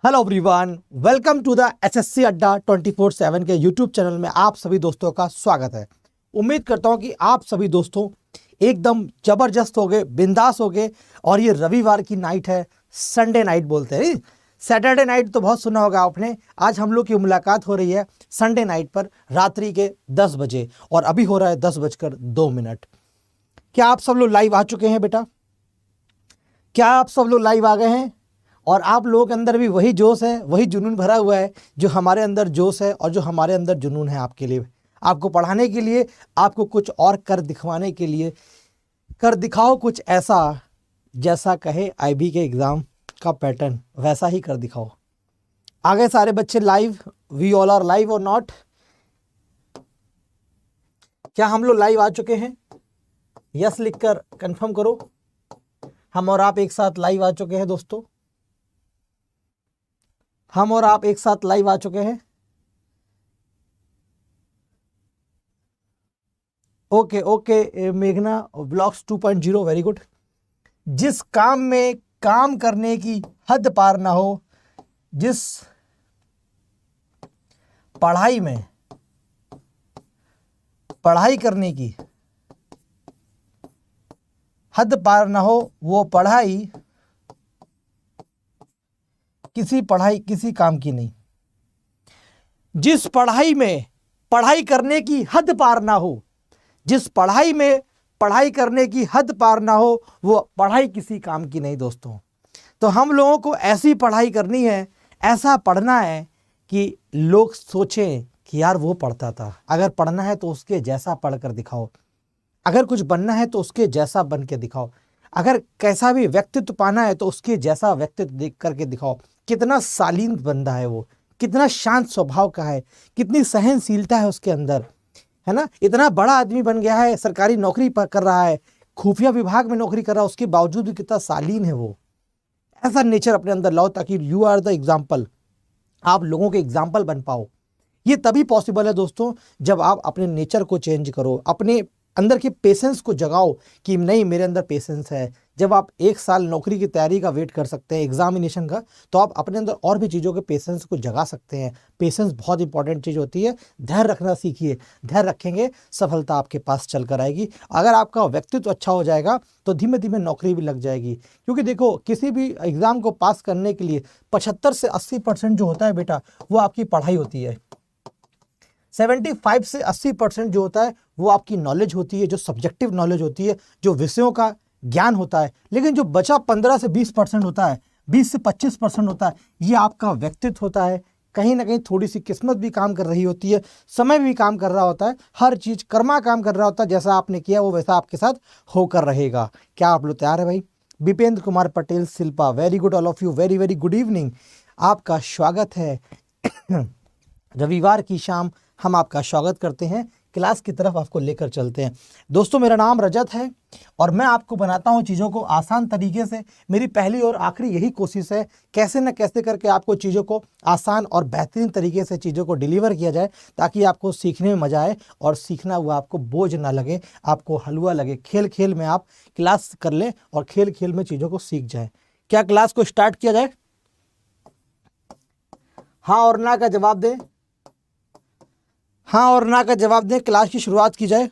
Hello everyone, welcome to the SSC Adda 24/7 के YouTube channel में आप सभी दोस्तों का स्वागत है। उम्मीद करता हूं कि आप सभी दोस्तों एकदम जबरदस्त हो गए, बिंदास हो गए। और ये रविवार की नाइट है, संडे नाइट बोलते हैं। सैटरडे नाइट तो बहुत सुना होगा आपने। आज हम लोग की मुलाकात हो रही है संडे नाइट पर रात्रि के 10 बजे और अभी हो रहा है 10:02। क्या आप सब लोग लाइव आ चुके हैं बेटा? क्या आप सब लोग लाइव आ गए हैं? और आप लोगों के अंदर भी वही जोश है, वही जुनून भरा हुआ है जो हमारे अंदर जोश है और जो हमारे अंदर जुनून है आपके लिए, आपको पढ़ाने के लिए, आपको कुछ और कर दिखवाने के लिए। कर दिखाओ कुछ ऐसा जैसा कहे आईबी के एग्ज़ाम का पैटर्न, वैसा ही कर दिखाओ। आगे सारे बच्चे live, we all are live or not? क्या हम लोग लाइव आ चुके हैं? यस लिखकर कंफर्म करो। हम और आप एक साथ लाइव आ चुके हैं दोस्तों। हम और आप एक साथ लाइव आ चुके हैं। ओके ओके मेघना ब्लॉग्स 2.0 वेरी गुड। जिस काम में काम करने की हद पार ना हो, जिस पढ़ाई में पढ़ाई करने की हद पार ना हो, वो पढ़ाई किसी काम की नहीं। जिस पढ़ाई में पढ़ाई करने की हद पार ना हो, जिस पढ़ाई में पढ़ाई करने की हद पार ना हो, वो पढ़ाई किसी काम की नहीं दोस्तों। तो हम लोगों को ऐसी पढ़ाई करनी है, ऐसा पढ़ना है कि लोग सोचें कि यार वो पढ़ता था। अगर पढ़ना है तो उसके जैसा पढ़ कर दिखाओ, अगर कुछ बनना है तो उसके जैसा बन के दिखाओ, अगर कैसा भी व्यक्तित्व पाना है तो उसके जैसा व्यक्तित्व देख करके दिखाओ। कितना शालीन बंदा है वो, कितना शांत स्वभाव का है, कितनी सहनशीलता है उसके अंदर, है ना। इतना बड़ा आदमी बन गया है, सरकारी नौकरी कर रहा है, खुफिया विभाग में नौकरी कर रहा है, उसके बावजूद भी कितना शालीन है वो। ऐसा नेचर अपने अंदर लाओ ताकि यू आर द एग्जाम्पल, आप लोगों के एग्जाम्पल बन पाओ। ये तभी पॉसिबल है दोस्तों जब आप अपने नेचर को चेंज करो, अपने अंदर के पेशेंस को जगाओ कि नहीं मेरे अंदर पेशेंस है। जब आप 1 साल नौकरी की तैयारी का वेट कर सकते हैं, एग्जामिनेशन का, तो आप अपने अंदर और भी चीज़ों के पेशेंस को जगा सकते हैं। पेशेंस बहुत इंपॉर्टेंट चीज़ होती है। धैर्य रखना सीखिए, धैर्य रखेंगे सफलता आपके पास चल कर आएगी। अगर आपका व्यक्तित्व अच्छा हो जाएगा तो धीमे धीमे नौकरी भी लग जाएगी। क्योंकि देखो, किसी भी एग्ज़ाम को पास करने के लिए 75 से 80% जो होता है बेटा, वो आपकी पढ़ाई होती है। 75 से 80% जो होता है वो आपकी नॉलेज होती है, जो सब्जेक्टिव नॉलेज होती है, जो विषयों का ज्ञान होता है। लेकिन जो बचा 15 से 20% होता है, 20 से 25% होता है, ये आपका व्यक्तित्व होता है। कहीं ना कहीं थोड़ी सी किस्मत भी काम कर रही होती है, समय भी काम कर रहा होता है, हर चीज़ कर्मा काम कर रहा होता है। जैसा आपने किया वो वैसा आपके साथ होकर रहेगा। क्या आप लोग तैयार है भाई? Vipendra Kumar Patel Shilpa, very good all of you, very very good evening. आपका स्वागत है। रविवार की शाम हम आपका स्वागत करते हैं, क्लास की तरफ आपको लेकर चलते हैं। दोस्तों, मेरा नाम रजत है और मैं आपको बनाता हूं चीज़ों को आसान तरीके से। मेरी पहली और आखिरी यही कोशिश है, कैसे न कैसे करके आपको चीज़ों को आसान और बेहतरीन तरीके से चीज़ों को डिलीवर किया जाए, ताकि आपको सीखने में मज़ा आए और सीखना हुआ आपको बोझ ना लगे, आपको हलवा लगे। खेल खेल में आप क्लास कर लें और खेल खेल में चीज़ों को सीख जाए। क्या क्लास को स्टार्ट किया जाए? हाँ और ना का जवाब दें। हाँ और ना का जवाब दें, क्लास की शुरुआत की जाए।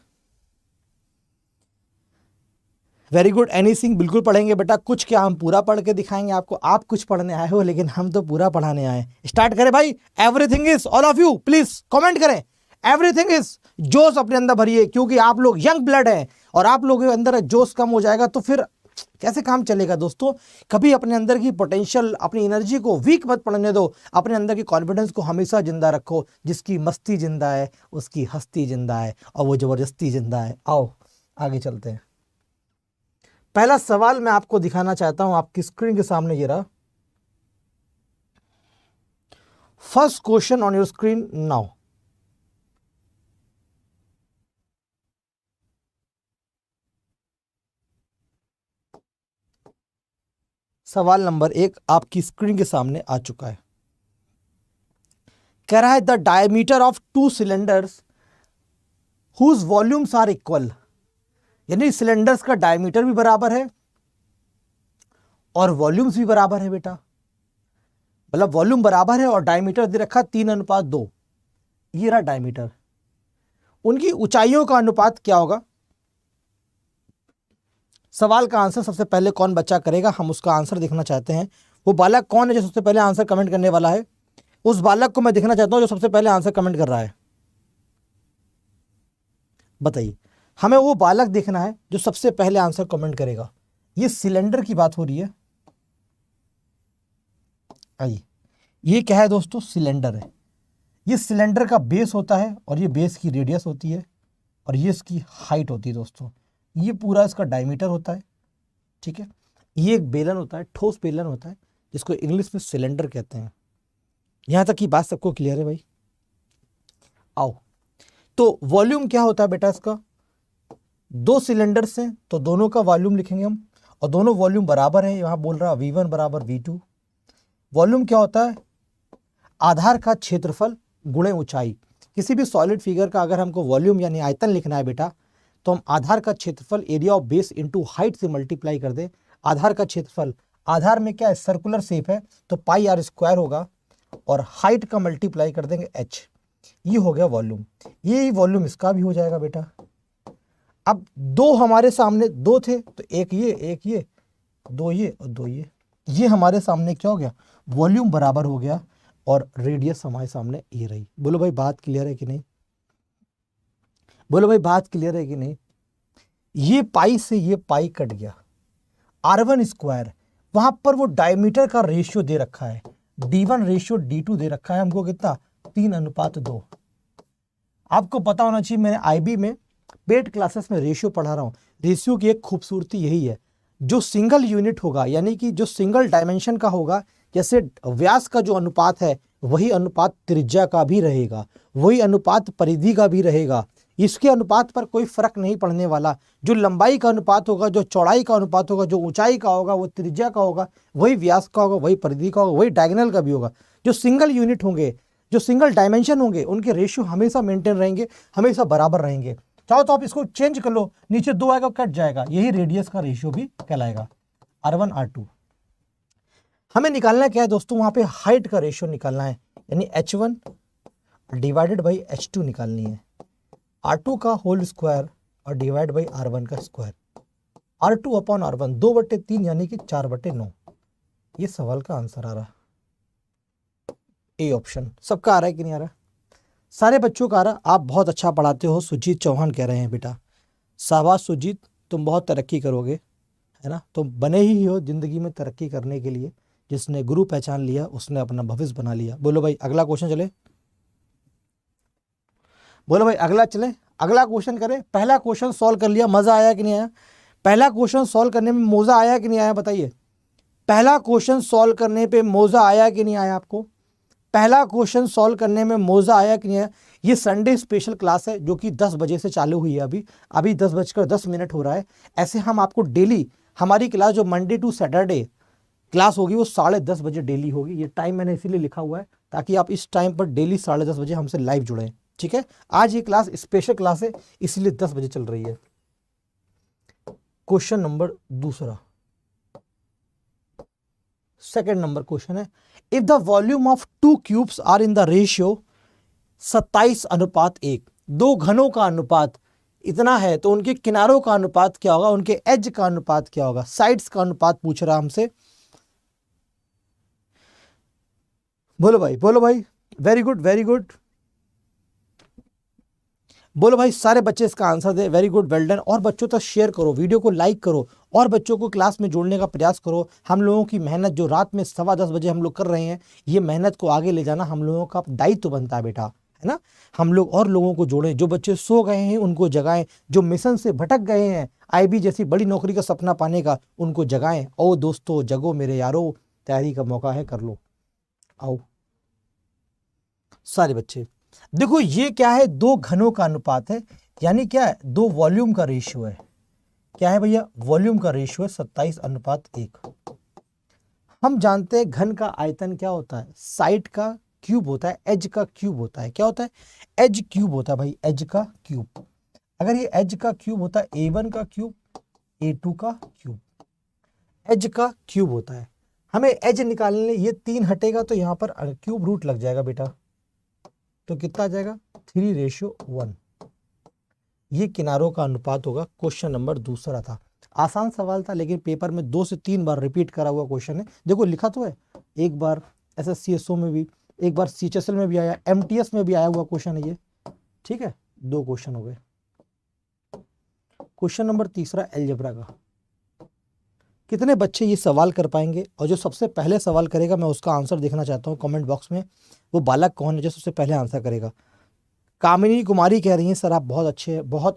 Very good. एनीथिंग, बिल्कुल पढ़ेंगे बेटा। कुछ क्या, हम पूरा पढ़ के दिखाएंगे आपको। आप कुछ पढ़ने आए हो लेकिन हम तो पूरा पढ़ाने आए। स्टार्ट करें भाई। Everything is, all of you please comment करें, एवरीथिंग इज। जोश अपने अंदर भरिए, क्योंकि आप लोग यंग ब्लड हैं और आप लोगों के अंदर जोश कम हो जाएगा तो फिर कैसे काम चलेगा दोस्तों। कभी अपने अंदर की पोटेंशियल, अपनी एनर्जी को वीक मत पड़ने दो। अपने अंदर की कॉन्फिडेंस को हमेशा जिंदा रखो। जिसकी मस्ती जिंदा है उसकी हस्ती जिंदा है और वो जबरदस्ती जिंदा है। आओ आगे चलते हैं। पहला सवाल मैं आपको दिखाना चाहता हूं, आपकी स्क्रीन के सामने ये रहा। First question on your screen now. सवाल नंबर 1 आपकी स्क्रीन के सामने आ चुका है। कह रहा है the diameter of 2 cylinders whose volumes are equal. यानी सिलेंडर्स का डायमीटर भी बराबर है और वॉल्यूम्स भी बराबर है बेटा। मतलब वॉल्यूम बराबर है और डायमीटर दे रखा 3:2। ये रहा डायमीटर। उनकी ऊंचाइयों का अनुपात क्या होगा? सवाल का आंसर सबसे पहले कौन बच्चा करेगा, हम उसका आंसर देखना चाहते हैं। वो बालक कौन है जो सबसे पहले आंसर कमेंट करने वाला है? उस बालक को मैं देखना चाहता हूं जो सबसे पहले आंसर कमेंट कर रहा है। बताइए, हमें वो बालक देखना है जो सबसे पहले आंसर कमेंट करेगा। ये सिलेंडर की बात हो रही है। आइए, ये क्या है दोस्तों? सिलेंडर है। ये सिलेंडर का बेस होता है और ये बेस की रेडियस होती है और ये इसकी हाइट होती है दोस्तों। ये पूरा इसका डायमीटर होता है, ठीक है। ये एक बेलन होता है, ठोस बेलन होता है, जिसको इंग्लिश में सिलेंडर कहते हैं। यहां तक की बात सबको क्लियर है भाई? आओ, तो वॉल्यूम क्या होता है बेटा इसका? दो सिलेंडर्स हैं तो दोनों का वॉल्यूम लिखेंगे हम, और दोनों वॉल्यूम बराबर है। यहां बोल रहा V1 बराबर V2। वॉल्यूम क्या होता है? आधार का क्षेत्रफल गुणे ऊंचाई। किसी भी सॉलिड फिगर का अगर हमको वॉल्यूम यानी आयतन लिखना है बेटा, तो हम आधार का क्षेत्रफल area of base into height से मल्टीप्लाई कर दे। आधार का क्षेत्रफल, आधार में क्या है? सर्कुलर शेप है तो πr² होगा, और हाइट का मल्टीप्लाई कर देंगे h। ये हो गया वॉल्यूम। ये वॉल्यूम इसका भी हो जाएगा बेटा। अब दो हमारे सामने दो थे तो एक ये, दो ये और दो ये हमारे सामने क्या हो गया? वॉल्यूम बराबर हो गया और रेडियस हमारे सामने ये रही। बोलो भाई बात क्लियर है कि नहीं? बोलो भाई बात क्लियर है कि नहीं? ये पाई से ये पाई कट गया, r1²। वहां पर वो डायमीटर का रेशियो दे रखा है, d1 रेशियो d2 दे रखा है हमको कितना? 3:2। आपको पता होना चाहिए, मैंने IB में पेड क्लासेस में रेशियो पढ़ा रहा हूं। रेशियो की एक खूबसूरती यही है, जो सिंगल यूनिट होगा यानी कि जो सिंगल डायमेंशन का होगा, जैसे व्यास का जो अनुपात है वही अनुपात त्रिज्या का भी रहेगा, वही अनुपात परिधि का भी रहेगा। इसके अनुपात पर कोई फर्क नहीं पड़ने वाला। जो लंबाई का अनुपात होगा, जो चौड़ाई का अनुपात होगा, जो ऊंचाई का होगा वो त्रिज्या का होगा, वही व्यास का होगा, वही परिधि का होगा, वही डायगोनल का भी होगा। जो सिंगल यूनिट होंगे, जो सिंगल डायमेंशन होंगे, उनके रेशियो हमेशा मेंटेन रहेंगे, हमेशा बराबर रहेंगे। चाहो तो आप इसको चेंज कर लो, नीचे 2 आएगा कट जाएगा, यही रेडियस का रेशियो भी कहलाएगा, r1 r2। हमें निकालना क्या है दोस्तों? वहां पे हाइट का रेशियो निकालना है, यानी h1 डिवाइडेड बाई h2 निकालनी है। r2 का होल स्क्वायर और डिवाइड बाई r1 का स्क्वायर। r2 अपॉन r1 2/3 यानी कि 4/9। ये सवाल का आंसर आ रहा, ए ऑप्शन। सबका आ रहा है कि नहीं आ रहा? सारे बच्चों का आ रहा। आप बहुत अच्छा पढ़ाते हो, सुजीत चौहान कह रहे हैं बेटा। शाबाश सुजीत, तुम बहुत तरक्की करोगे, है ना। तुम बने ही हो जिंदगी में तरक्की करने के लिए। जिसने गुरु पहचान लिया उसने अपना भविष्य बना लिया। बोलो भाई अगला क्वेश्चन चले, बोलो भाई अगला चले, अगला क्वेश्चन करें। पहला क्वेश्चन सॉल्व कर लिया, मजा आया कि नहीं आया? पहला क्वेश्चन सॉल्व करने में मौजा आया कि नहीं आया? बताइए, पहला क्वेश्चन सॉल्व करने पे मौजा आया कि नहीं आया आपको? पहला क्वेश्चन सॉल्व करने में मौजा आया कि नहीं आया? ये संडे स्पेशल क्लास है जो कि 10 बजे से चालू हुई है। अभी 10:10 हो रहा है। ऐसे हम आपको डेली, हमारी क्लास जो मंडे टू सैटरडे क्लास होगी वो 10:30 बजे डेली होगी। ये टाइम मैंने इसीलिए लिखा हुआ है ताकि आप इस टाइम पर डेली 10:30 बजे हमसे लाइव जुड़ें, ठीक है। आज ये क्लास स्पेशल क्लास है इसलिए 10 बजे चल रही है। क्वेश्चन नंबर दूसरा, सेकेंड नंबर क्वेश्चन है, if the volume of 2 cubes are in the ratio 27:1, दो घनों का अनुपात इतना है तो उनके किनारों का अनुपात क्या होगा? उनके एज का अनुपात क्या होगा? साइड्स का अनुपात पूछ रहा हमसे। बोलो भाई, बोलो भाई, वेरी गुड वेरी गुड। बोलो भाई, सारे बच्चे इसका आंसर दे, वेरी गुड, वेल डन। और बच्चों तक शेयर करो, वीडियो को लाइक करो और बच्चों को क्लास में जोड़ने का प्रयास करो। हम लोगों की मेहनत जो रात में 10:15 बजे हम लोग कर रहे हैं, ये मेहनत को आगे ले जाना हम लोगों का दायित्व बनता है बेटा, है ना। हम लोग और लोगों को जोड़ें, जो बच्चे सो गए हैं उनको जगाएं, जो मिशन से भटक गए हैं IB जैसी बड़ी नौकरी का सपना पाने का, उनको जगाएं। ओ दोस्तों जगो मेरे यारो, तैयारी का मौका है, कर लो। आओ सारे बच्चे देखो, ये क्या है? दो घनों का अनुपात है, यानी क्या है? दो वॉल्यूम का रेशियो है। क्या है भैया? वॉल्यूम का रेशियो है 27:1। हम जानते हैं घन का आयतन क्या होता है? साइड का क्यूब होता है, एज का क्यूब होता है। क्या होता है? एज क्यूब होता है भाई, एज का क्यूब। अगर ये एज का क्यूब होता है A1 का क्यूब, A2 का क्यूब, एज का क्यूब होता है। हमें एज निकालने, ये 3 हटेगा तो यहाँ पर क्यूब रूट लग जाएगा बेटा, तो कितना आ जाएगा 3:1। ये किनारों का अनुपात होगा। क्वेश्चन नंबर दूसरा था, आसान सवाल था लेकिन पेपर में 2 से 3 बार रिपीट करा हुआ क्वेश्चन है। देखो लिखा तो है, एक बार SSC में भी, एक बार CHSL में भी आया, MTS में भी आया हुआ क्वेश्चन है ये, ठीक है। 2 क्वेश्चन हो गए। क्वेश्चन नंबर तीसरा अलजेब्रा का, कितने बच्चे ये सवाल कर पाएंगे? और जो सबसे पहले सवाल करेगा मैं उसका आंसर देखना चाहता हूँ कमेंट बॉक्स में। वो बालक कौन है जो सबसे पहले आंसर करेगा? कामिनी कुमारी कह रही हैं सर आप बहुत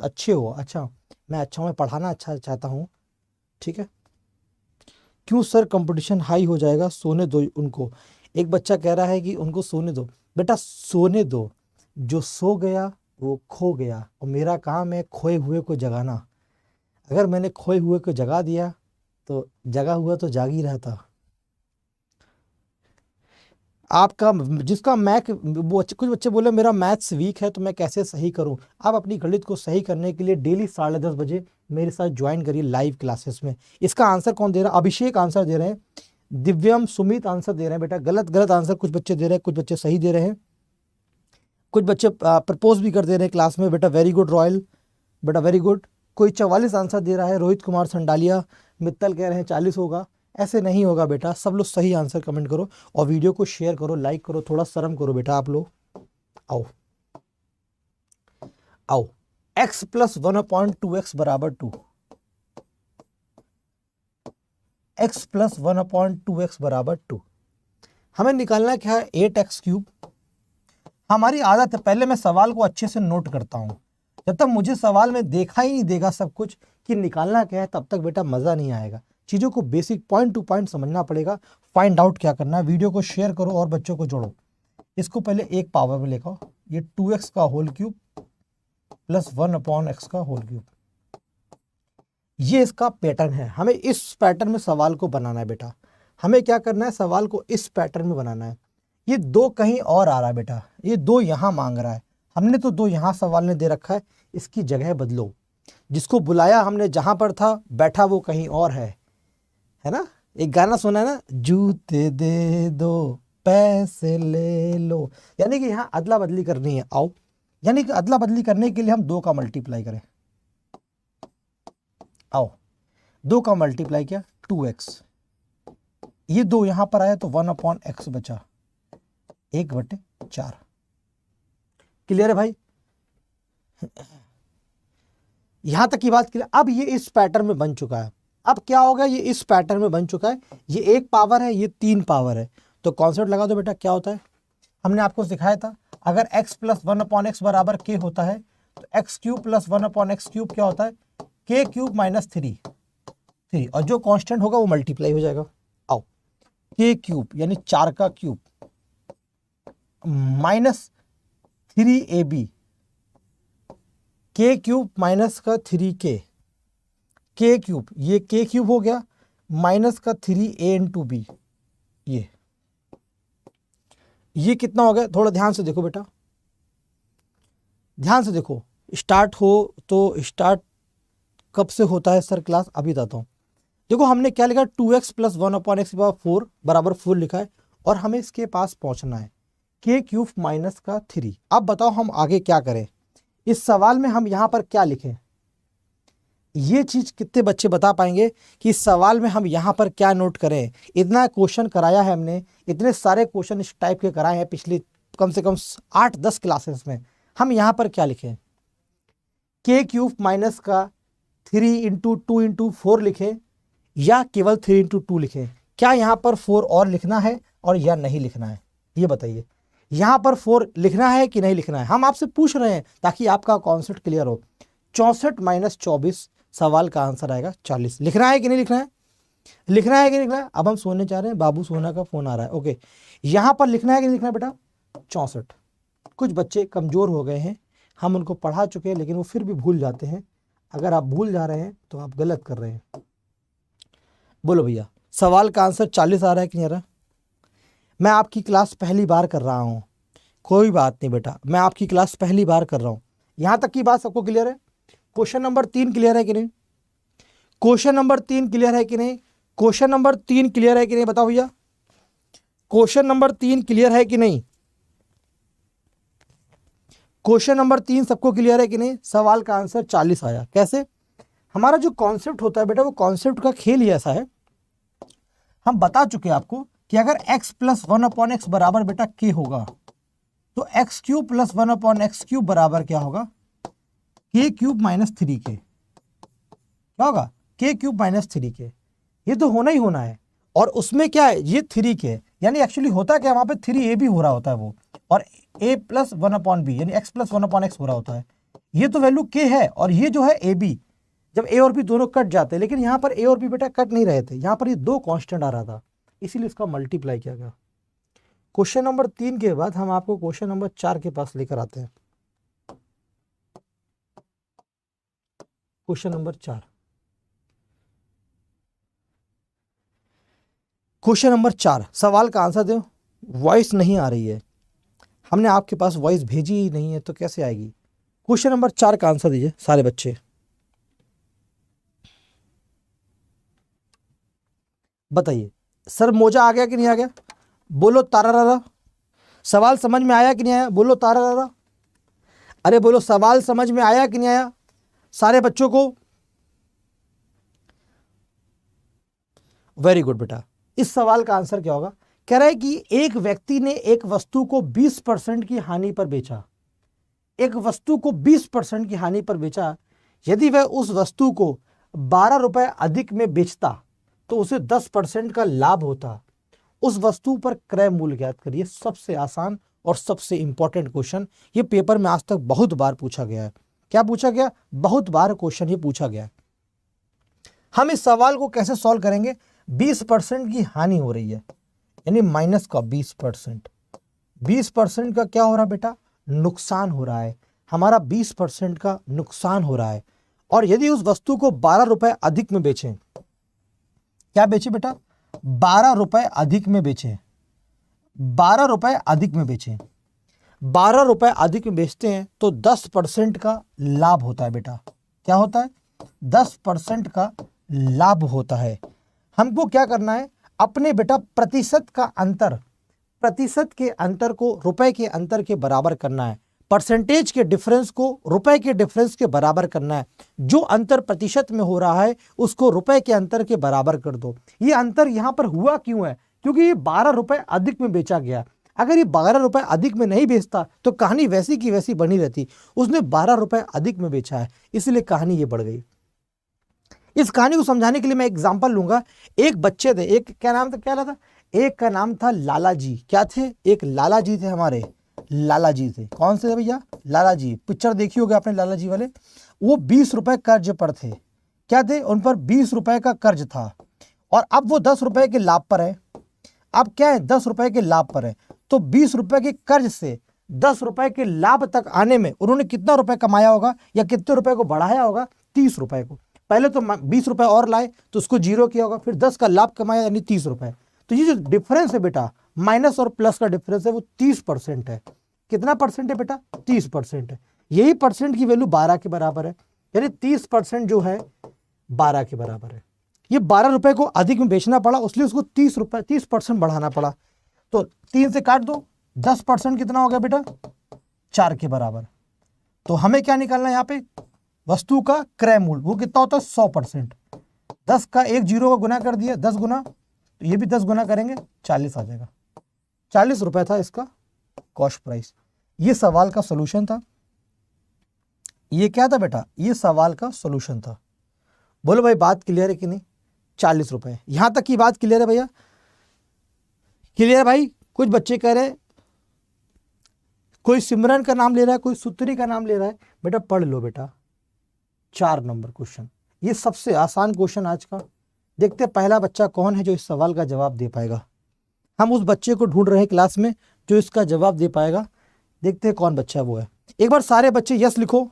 अच्छे हो। अच्छा, मैं अच्छा हूँ, मैं पढ़ाना अच्छा चाहता हूँ, ठीक है। क्यों सर कंपटीशन हाई हो जाएगा, सोने दो उनको। एक बच्चा कह रहा है कि उनको सोने दो। बेटा सोने दो, जो सो गया वो खो गया, और मेरा काम है खोए हुए को जगाना। अगर मैंने खोए हुए को जगा दिया तो जगा हुआ तो जाग ही रहता। आपका जिसका कुछ बच्चे बोले मेरा मैथ्स वीक है तो मैं कैसे सही करूं? आप अपनी गणित को सही करने के लिए डेली 10:30 बजे मेरे साथ ज्वाइन करिए लाइव क्लासेस में। इसका आंसर कौन दे रहा है? अभिषेक आंसर दे रहे हैं, दिव्यम सुमित आंसर दे रहे हैं। बेटा गलत आंसर कुछ बच्चे दे रहे हैं, कुछ बच्चे सही दे रहे हैं, कुछ बच्चे प्रपोज भी कर दे रहे हैं क्लास में। बेटा वेरी गुड रॉयल, बेटा वेरी गुड। कोई 44 आंसर दे रहा है, रोहित कुमार संडालिया। मित्तल कह रहे हैं 40 होगा। ऐसे नहीं होगा बेटा, सब लोग सही आंसर कमेंट करो और वीडियो को शेयर करो, लाइक करो, थोड़ा शर्म करो बेटा आप लोग। आओ x + 1/2x = 2, x + 1/2x = 2। हमें निकालना क्या है? 8x3। हमारी आदत है पहले मैं सवाल को अच्छे से नोट करता हूं, जब तक मुझे सवाल में देखा ही नहीं देगा सब कुछ कि निकालना क्या है, तब तक बेटा मजा नहीं आएगा। चीजों को बेसिक पॉइंट टू पॉइंट समझना पड़ेगा, फाइंड आउट क्या करना है। वीडियो को शेयर करो और बच्चों को जोड़ो। इसको पहले एक पावर में लेकर, ये 2x³ + 1/x³। ये इसका पैटर्न है। हमें इस पैटर्न में सवाल को बनाना है बेटा। हमें क्या करना है? सवाल को इस पैटर्न में बनाना है। ये 2 कहीं और आ रहा है बेटा, ये 2 यहां मांग रहा है। हमने तो 2 यहां सवाल ने दे रखा है, इसकी जगह बदलो। जिसको बुलाया हमने जहां पर था बैठा वो कहीं और है ना। एक गाना सुना है ना, जूते दे दो पैसे ले लो, यानी कि यहाँ अदला बदली करनी है। आओ, यानी कि अदला बदली करने के लिए हम 2 का मल्टीप्लाई करें। आओ 2 का मल्टीप्लाई किया 2x, ये 2 यहां पर आया तो 1/x बचा 1/4। क्लियर है भाई? यहां तक की बात क्लियर। अब ये इस पैटर्न में बन चुका है। अब क्या होगा? ये इस पैटर्न में बन चुका है। ये 1 पावर है, ये 3 पावर है, तो कॉन्सेप्ट लगा दो बेटा। क्या होता है? हमने आपको सिखाया था, अगर x + 1/x = k होता है तो x³ + 1/x³ क्या होता है? k³ - 3, और जो कांस्टेंट होगा वो मल्टीप्लाई हो जाएगा। आओ k³ यानी 4 का cube -3ab, k³ - 3k, k³ ये k³ हो गया -3a × b। ये कितना हो गया? थोड़ा ध्यान से देखो बेटा, ध्यान से देखो। स्टार्ट हो तो स्टार्ट कब से होता है सर क्लास? अभी बताता हूँ। देखो हमने क्या लिखा? 2x + 1/x⁴ = 4 लिखा है, और हमें इसके पास पहुंचना है k³ - 3। अब बताओ हम आगे क्या करें? इस सवाल में हम यहाँ पर क्या लिखें? ये चीज कितने बच्चे बता पाएंगे कि इस सवाल में हम यहाँ पर क्या नोट करें? इतना क्वेश्चन कराया है हमने, इतने सारे क्वेश्चन इस टाइप के कराए हैं पिछली कम से कम 8-10 क्लासेस में। हम यहाँ पर क्या लिखें? k³ - 3 × 2 × 4 लिखें या केवल 3 × 2 लिखें? क्या यहाँ पर 4 और लिखना है और या नहीं लिखना है? ये बताइए। यहाँ पर 4 लिखना है कि नहीं लिखना है? हम आपसे पूछ रहे हैं ताकि आपका कॉन्सेप्ट क्लियर हो। 64 - 24 सवाल का आंसर आएगा 40। लिखना है कि नहीं लिखना है? लिखना है कि नहीं लिखना है? अब हम सोने जा रहे हैं, बाबू सोना का फोन आ रहा है। ओके, यहाँ पर लिखना है कि नहीं लिखना है बेटा? 64। कुछ बच्चे कमजोर हो गए हैं, हम उनको पढ़ा चुके हैं लेकिन वो फिर भी भूल जाते हैं। अगर आप भूल जा रहे हैं तो आप गलत कर रहे हैं। बोलो भैया, सवाल का आंसर 40 आ रहा है कि नहीं आ रहा? मैं आपकी क्लास पहली बार कर रहा हूँ, कोई बात नहीं बेटा, मैं आपकी क्लास पहली बार कर रहा हूँ। यहाँ तक की बात सबको क्लियर है? क्वेश्चन नंबर 3 क्लियर है कि नहीं? क्वेश्चन नंबर 3 क्लियर है कि नहीं? क्वेश्चन नंबर 3 क्लियर है कि नहीं बताओ भैया, क्वेश्चन नंबर 3 क्लियर है कि नहीं, क्वेश्चन नंबर 3 सबको क्लियर है कि नहीं। सवाल का आंसर 40 आया। कैसे, हमारा जो कॉन्सेप्ट होता है बेटा वो कॉन्सेप्ट का खेल ही ऐसा है, हम बता चुके हैं आपको कि अगर x प्लस 1/x बराबर बेटा k होगा तो x cube plus 1/x cube बराबर क्या होगा, k क्यूब माइनस 3k। क्या होगा, k क्यूब माइनस 3k। ये तो होना ही होना है, और उसमें क्या है, ये 3k, यानी एक्चुअली होता क्या, वहां पे 3a भी हो रहा होता है वो, और a प्लस 1/b यानी x प्लस 1/x हो रहा होता है। ये तो वैल्यू k है, और ये जो है ab, जब a और b दोनों कट जाते हैं, लेकिन यहाँ पर a और b बेटा कट नहीं रहे थे, यहाँ पर ये 2 कांस्टेंट आ रहा था, इसीलिए इसका मल्टीप्लाई किया गया। क्वेश्चन नंबर 3 के बाद हम आपको क्वेश्चन नंबर 4 के पास लेकर आते हैं। क्वेश्चन नंबर 4, क्वेश्चन नंबर 4 सवाल का आंसर दो। वॉइस नहीं आ रही है, हमने आपके पास वॉइस भेजी ही नहीं है तो कैसे आएगी। क्वेश्चन नंबर 4 का आंसर दीजिए सारे बच्चे। बताइए सर, मोजा आ गया कि नहीं आ गया, बोलो तारा। सवाल समझ में आया कि नहीं आया, बोलो तारा। अरे बोलो सवाल समझ में आया कि नहीं आया सारे बच्चों को। वेरी गुड बेटा। इस सवाल का आंसर क्या होगा, कह रहा है कि एक व्यक्ति ने एक वस्तु को 20% की हानि पर बेचा, एक वस्तु को 20% की हानि पर बेचा, यदि वह उस वस्तु को 12 रुपए अधिक में बेचता तो उसे 10% का लाभ होता। उस वस्तु पर क्रय मूल्य ज्ञात करिए। सबसे आसान और सबसे इंपॉर्टेंट क्वेश्चन, ये पेपर में आज तक बहुत बार पूछा गया है। क्या पूछा गया, बहुत बार क्वेश्चन ये पूछा गया है। हम इस सवाल को कैसे सॉल्व करेंगे, 20% की हानि हो रही है, यानी माइनस का 20%, 20% का क्या हो रहा है बेटा, नुकसान हो रहा है, हमारा 20% का नुकसान हो रहा है। और यदि उस वस्तु को 12 रुपए अधिक में बेचें, क्या बेचे बेटा, 12 रुपए अधिक में बेचें, 12 रुपए अधिक में बेचें, 12 रुपए अधिक में बेचते हैं तो 10% का लाभ होता है बेटा। क्या होता है, 10% का लाभ होता है। हमको क्या करना है, अपने बेटा प्रतिशत का अंतर, प्रतिशत के अंतर को रुपए के अंतर के बराबर करना है, परसेंटेज के डिफरेंस को रुपए के डिफरेंस के बराबर करना है। जो अंतर प्रतिशत में हो रहा है उसको रुपए के अंतर के बराबर कर दो। ये अंतर यहां पर हुआ क्यों है, क्योंकि ये 12 रुपए अधिक में बेचा गया। अगर ये 12 रुपए अधिक में नहीं बेचता तो कहानी वैसी की वैसी बनी रहती, उसने 12 रुपए अधिक में बेचा है, इसलिए कहानी ये बढ़ गई। इस कहानी को समझाने के लिए मैं एग्जांपल लूंगा। एक बच्चे थे, एक क्या नाम था, क्या था, एक का नाम था लाला जी। क्या थे, एक लाला जी थे, हमारे लाला जी थे। कौन से भैया, लाला जी। पिक्चर देखी होगी आपने लाला जी वाले। वो 20 रुपए कर्ज पर थे। क्या थे, उन पर 20 रुपए का कर्ज था, और अब वो 10 रुपए के लाभ पर है। अब क्या है, 10 रुपए के लाभ पर है, तो 20 रुपए के कर्ज से 10 रुपए के लाभ तक आने में उन्होंने कितना रुपए कमाया होगा, या कितने रुपए को बढ़ाया होगा, 30 रुपए को। पहले तो 20 रुपए और लाए तो उसको जीरो किया होगा, फिर 10 का लाभ कमाया यानी 30 रुपए। तो ये जो डिफरेंस है बेटा, माइनस और प्लस का डिफरेंस है, वो 30% है। कितना परसेंट है बेटा, 30% है। यही परसेंट की वैल्यू 12 के बराबर है, यानी 30% जो है 12 के बराबर है। ये 12 रुपए को अधिक में बेचना पड़ा, इसलिए उसको 30% बढ़ाना पड़ा। तो 3 से काट दो, 10% कितना हो गया बेटा, 4 के बराबर। तो हमें क्या निकालना है यहाँ पे, वस्तु का क्रय मूल्य, वो कितना होता है, 100%। 10 का एक जीरो का गुना कर दिया, 10 गुना, तो ये भी 10 गुना करेंगे, 40 आ जाएगा। 40 रुपए था इसका कॉस्ट प्राइस। ये सवाल का सोल्यूशन था। ये क्या था बेटा, ये सवाल का सोल्यूशन था। बोलो भाई बात क्लियर है कि नहीं, 40 रुपए। यहां तक की बात क्लियर है भैया, क्लियर है भाई। कुछ बच्चे कह रहे, कोई सिमरन का नाम ले रहा है, कोई सुत्री का नाम ले रहा है, बेटा पढ़ लो बेटा। 4 नंबर क्वेश्चन, ये सबसे आसान क्वेश्चन आज का। देखते हैं पहला बच्चा कौन है जो इस सवाल का जवाब दे पाएगा। हम उस बच्चे को ढूंढ रहे हैं क्लास में जो इसका जवाब दे पाएगा। देखते हैं कौन बच्चा वो है। एक बार सारे बच्चे यस लिखो।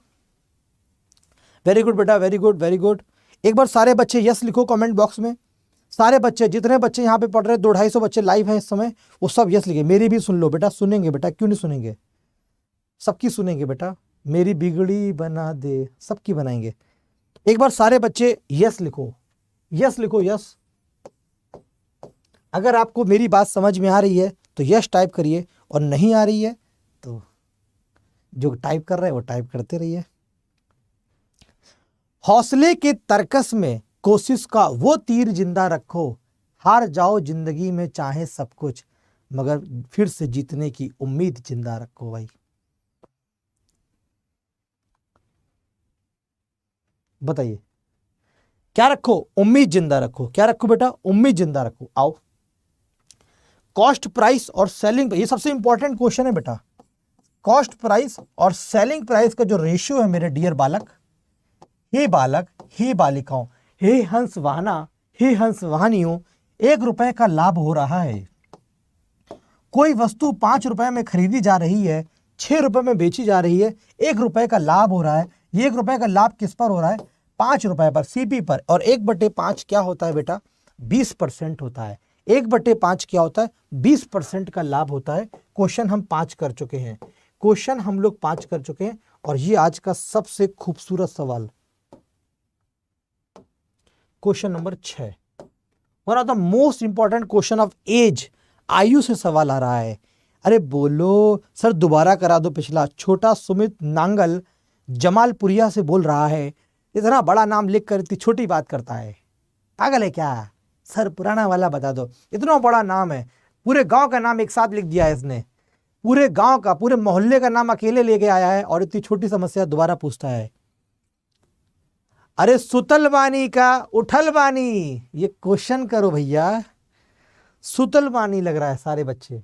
वेरी गुड बेटा, वेरी गुड वेरी गुड। एक बार सारे बच्चे यस लिखो कमेंट बॉक्स में। सारे बच्चे, जितने बच्चे यहाँ पे पढ़ रहे हैं, 200-250 बच्चे लाइव हैं इस समय, वो सब यस लिखे। मेरी भी सुन लो बेटा, सुनेंगे बेटा, क्यों नहीं सुनेंगे, सबकी सुनेंगे बेटा। मेरी बिगड़ी बना दे, सबकी बनाएंगे। एक बार सारे बच्चे यस लिखो, यस लिखो, यस अगर आपको मेरी बात समझ में आ रही है तो यस टाइप करिए, और नहीं आ रही है तो जो टाइप कर रहे हैं वो टाइप करते रहिए। हौसले के तरकस में कोशिश का वो तीर जिंदा रखो, हार जाओ जिंदगी में चाहे सब कुछ, मगर फिर से जीतने की उम्मीद जिंदा रखो भाई। बताइए क्या रखो? उम्मीद जिंदा रखो। क्या रखो बेटा? उम्मीद जिंदा रखो। आओ, कॉस्ट प्राइस और सेलिंग, ये सबसे इंपॉर्टेंट क्वेश्चन है बेटा। कॉस्ट प्राइस और सेलिंग प्राइस का जो रेशियो है मेरे डियर बालक, हे बालक, हे बालिकाओं, हे हंस वाहना, हे हंस वाहनियों, 1 रुपए का लाभ हो रहा है। कोई वस्तु 5 रुपए में खरीदी जा रही है, 6 रुपए में बेची जा रही है, 1 रुपए का लाभ हो रहा है। ये 1 रुपए का लाभ किस पर हो रहा है? 5 रुपए पर, सीपी पर। और 1/5 क्या होता है बेटा? 20% होता है। 1/5 क्या होता है? 20% का लाभ होता है। क्वेश्चन हम 5 कर चुके हैं, क्वेश्चन हम लोग 5 कर चुके हैं। और ये आज का सबसे खूबसूरत सवाल, question number 6, one of the most important question of age, आयु से सवाल आ रहा है। अरे बोलो सर, दोबारा करा दो पिछला। छोटा सुमित नांगल जमालपुरिया से बोल रहा है। इतना बड़ा नाम लिख कर इतनी छोटी बात करता है, पागल है क्या? सर पुराना वाला बता दो। इतना बड़ा नाम है, पूरे गांव का नाम एक साथ लिख दिया है इसने, पूरे गांव का, पूरे मोहल्ले का नाम अकेले लेके आया है, और इतनी छोटी समस्या दोबारा पूछता है। अरे सुतल बानी का उठल बानी, ये क्वेश्चन करो भैया। सुतल बानी लग रहा है सारे बच्चे।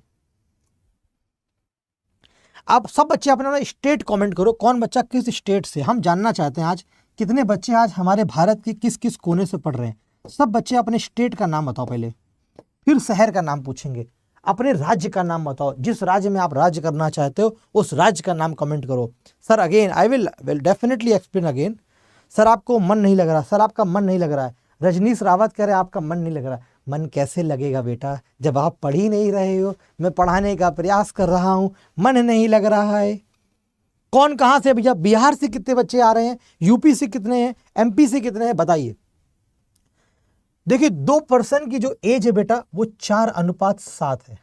आप सब बच्चे अपना स्टेट कमेंट करो, कौन बच्चा किस स्टेट से, हम जानना चाहते हैं आज कितने बच्चे आज हमारे भारत के किस किस कोने से पढ़ रहे हैं। सब बच्चे अपने स्टेट का नाम बताओ पहले, फिर शहर का नाम पूछेंगे। अपने राज्य का नाम बताओ, जिस राज्य में आप राज्य करना चाहते हो उस राज्य का नाम कमेंट करो। Sir again I will definitely explain again. Sir आपको मन नहीं लग रहा, सर आपका मन नहीं लग रहा है। रजनीश रावत कह रहे हैं आपका मन नहीं लग रहा। मन कैसे लगेगा बेटा जब आप पढ़ ही नहीं रहे हो? मैं पढ़ाने का प्रयास कर रहा हूं, मन नहीं लग रहा है। कौन कहां से भैया? बिहार से कितने बच्चे आ रहे हैं? यूपी से कितने हैं? एमपी से कितने हैं? बताइए। देखिए 2% की जो एज है बेटा वो 4:7 है।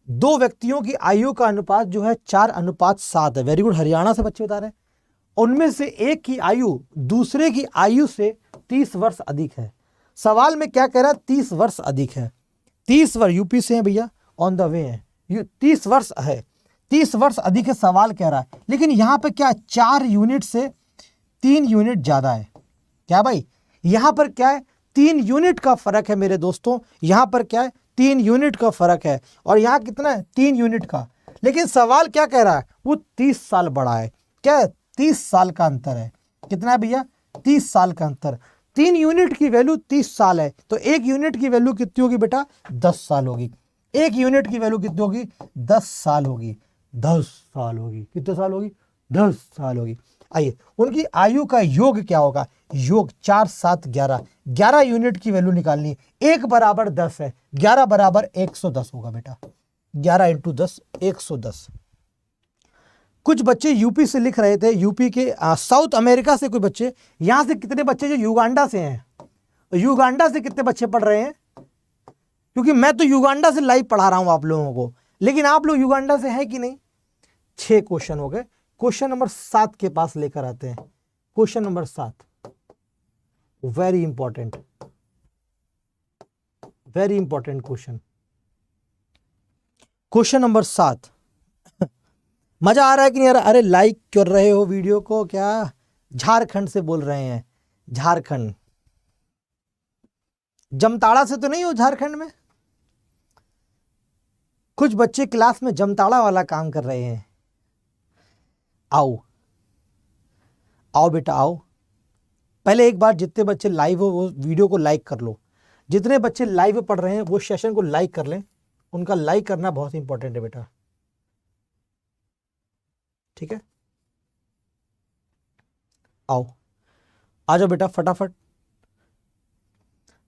2 व्यक्तियों की आयु का अनुपात जो है 4:7 है। वेरी गुड, हरियाणा से बच्चे बता रहे हैं। उनमें से एक की आयु दूसरे की आयु से 30 वर्ष अधिक है। सवाल में क्या कह रहा है? 30 वर्ष अधिक है। 30 वर्ष, यूपी से है भैया, ऑन द वे है, 30 वर्ष है, 30 वर्ष अधिक है सवाल कह रहा है। लेकिन यहां पे क्या, 4 यूनिट से 3 यूनिट ज्यादा है। क्या भाई? यहां पर क्या है? 3 यूनिट का फर्क है मेरे दोस्तों। यहां पर क्या है? 3 यूनिट का फर्क है। और यहां कितना है? 3 यूनिट का। लेकिन सवाल क्या कह रहा है? वो 30 साल बड़ा है। क्या है? 30 साल का अंतर है। कितना है भैया? 30 साल का अंतर। 3 यूनिट की वैल्यू 30 साल है, तो 1 यूनिट की वैल्यू कितनी होगी बेटा? 10 साल होगी। 1 यूनिट की वैल्यू कितनी होगी? 10 साल होगी। 10 साल होगी। कितने साल होगी? 10 साल होगी। आइए, उनकी आयु का योग क्या होगा? योग 4, 7, 11, 11 यूनिट की वैल्यू निकालनी है। 1 बराबर 10 है, 11 बराबर 110 होगा बेटा। 11 × 10 110। कुछ बच्चे यूपी से लिख रहे थे, यूपी के साउथ अमेरिका से कुछ बच्चे। यहां से कितने बच्चे जो युगांडा से हैं? युगांडा से कितने बच्चे पढ़ रहे हैं? क्योंकि मैं तो युगांडा से लाइव पढ़ा रहा हूं आप लोगों को, लेकिन आप लोग युगांडा से हैं कि नहीं? 6 क्वेश्चन हो गए। क्वेश्चन नंबर 7 के पास लेकर आते हैं। Question number 7 very important, very important question. Question number 7। मजा आ रहा है कि नहीं आ रहा? अरे लाइक कर रहे हो वीडियो को क्या? झारखंड से बोल रहे हैं, झारखंड। जमताड़ा से तो नहीं हो झारखंड में? कुछ बच्चे क्लास में जमताड़ा वाला काम कर रहे हैं। आओ आओ बेटा आओ। पहले एक बार जितने बच्चे लाइव हो वो वीडियो को लाइक कर लो। जितने बच्चे लाइव पढ़ रहे हैं वो सेशन को लाइक कर लें। उनका लाइक करना बहुत इंपॉर्टेंट है बेटा, ठीक है? आओ, आ जाओ बेटा फटाफट।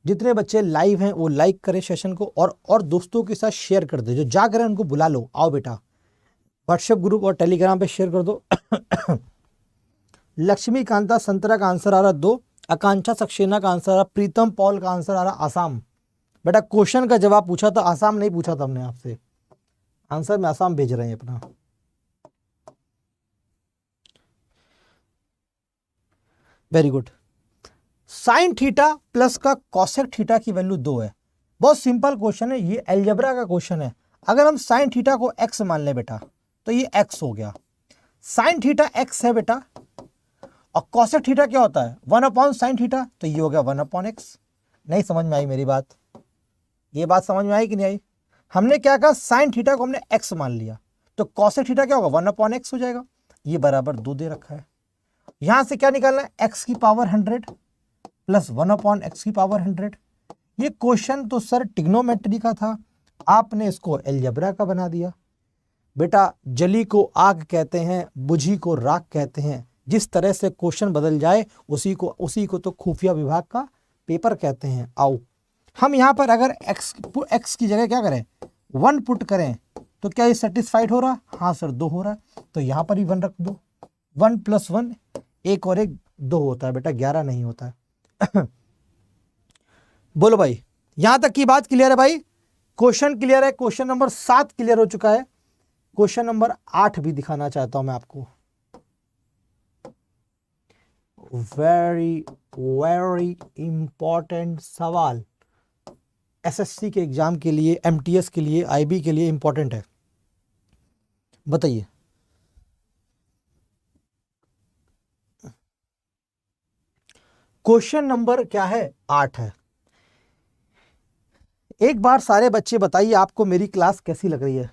जितने बच्चे लाइव हैं वो लाइक करें सेशन को, और दोस्तों के साथ शेयर कर दे। जो जाग रहे हैं उनको बुला लो। आओ बेटा, व्हाट्सएप ग्रुप और टेलीग्राम पे शेयर कर दो। लक्ष्मी कांता संतरा का आंसर आ रहा 2, आकांक्षा सक्सेना का आंसर आ रहा, प्रीतम पॉल का आंसर आ रहा आसाम। बेटा क्वेश्चन का जवाब पूछा था, आसाम नहीं पूछा था हमने आपसे, आंसर में आसाम भेज रहे हैं अपना। Very good. Sine theta plus का कॉसेक थीटा की वैल्यू 2 है। बहुत सिंपल क्वेश्चन है, ये अलजेब्रा का क्वेश्चन है। अगर हम साइन थीटा को x मान ले बेटा तो ये x हो गया, साइन थीटा x है बेटा, और कॉसेक थीटा क्या होता है 1 साइन थीटा, तो ये हो गया 1/x। नहीं समझ में आई मेरी बात? ये बात समझ में आई कि नहीं आई? हमने क्या कहा, साइन थीटा को हमने x मान लिया, तो कॉसेक थीटा क्या होगा 1/x हो जाएगा। ये बराबर 2 दे रखा है। यहां से क्या निकालना है, x की पावर 100 प्लस 1/x की पावर 100। ये क्वेश्चन तो सर ट्रिग्नोमेट्री का था, आपने इसको अलजेब्रा का बना दिया। बेटा जली को आग कहते हैं, बुझी को राख कहते हैं। जिस तरह से क्वेश्चन बदल जाए उसी को तो खुफिया विभाग का पेपर कहते हैं। आओ हम यहाँ पर अगर x की जगह क्या करें 1 पुट करें तो क्या ये सेटिस्फाइड हो रहा? हाँ सर 2 हो रहा है, तो यहाँ पर ही 1 रख दो। 1 + 1 1 और 1 2 होता है बेटा, 11 नहीं होता है। बोलो भाई, यहां तक की बात क्लियर है भाई? क्वेश्चन क्लियर है? क्वेश्चन नंबर 7 क्लियर हो चुका है। क्वेश्चन नंबर 8 भी दिखाना चाहता हूं मैं आपको। वेरी वेरी इंपॉर्टेंट सवाल, एसएससी के एग्जाम के लिए, एमटीएस के लिए, आईबी के लिए इंपॉर्टेंट है। बताइए, क्वेश्चन नंबर क्या है 8 है। एक बार सारे बच्चे बताइए आपको मेरी क्लास कैसी लग रही है।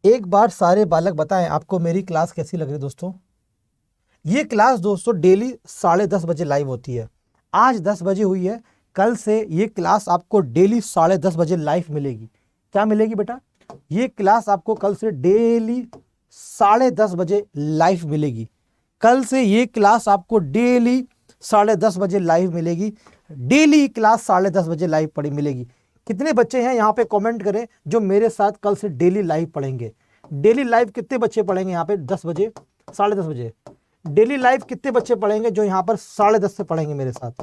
एक बार सारे बालक बताएं आपको मेरी क्लास कैसी लग रही है। दोस्तों ये क्लास दोस्तों डेली 10:30 बजे लाइव होती है। आज 10 बजे हुई है, कल से ये क्लास आपको डेली 10:30 बजे लाइव मिलेगी। क्या मिलेगी बेटा? ये क्लास आपको कल से डेली 10:30 बजे लाइव मिलेगी। कल से ये क्लास आपको डेली 10:30 बजे लाइव मिलेगी। डेली क्लास 10:30 बजे लाइव पढ़ी मिलेगी। कितने बच्चे हैं यहाँ पे कमेंट करें जो मेरे साथ कल से डेली लाइव पढ़ेंगे। डेली लाइव कितने बच्चे पढ़ेंगे यहाँ पे 10 बजे 10:30 बजे? डेली लाइव कितने बच्चे पढ़ेंगे जो यहाँ पर 10:30 से पढ़ेंगे मेरे साथ?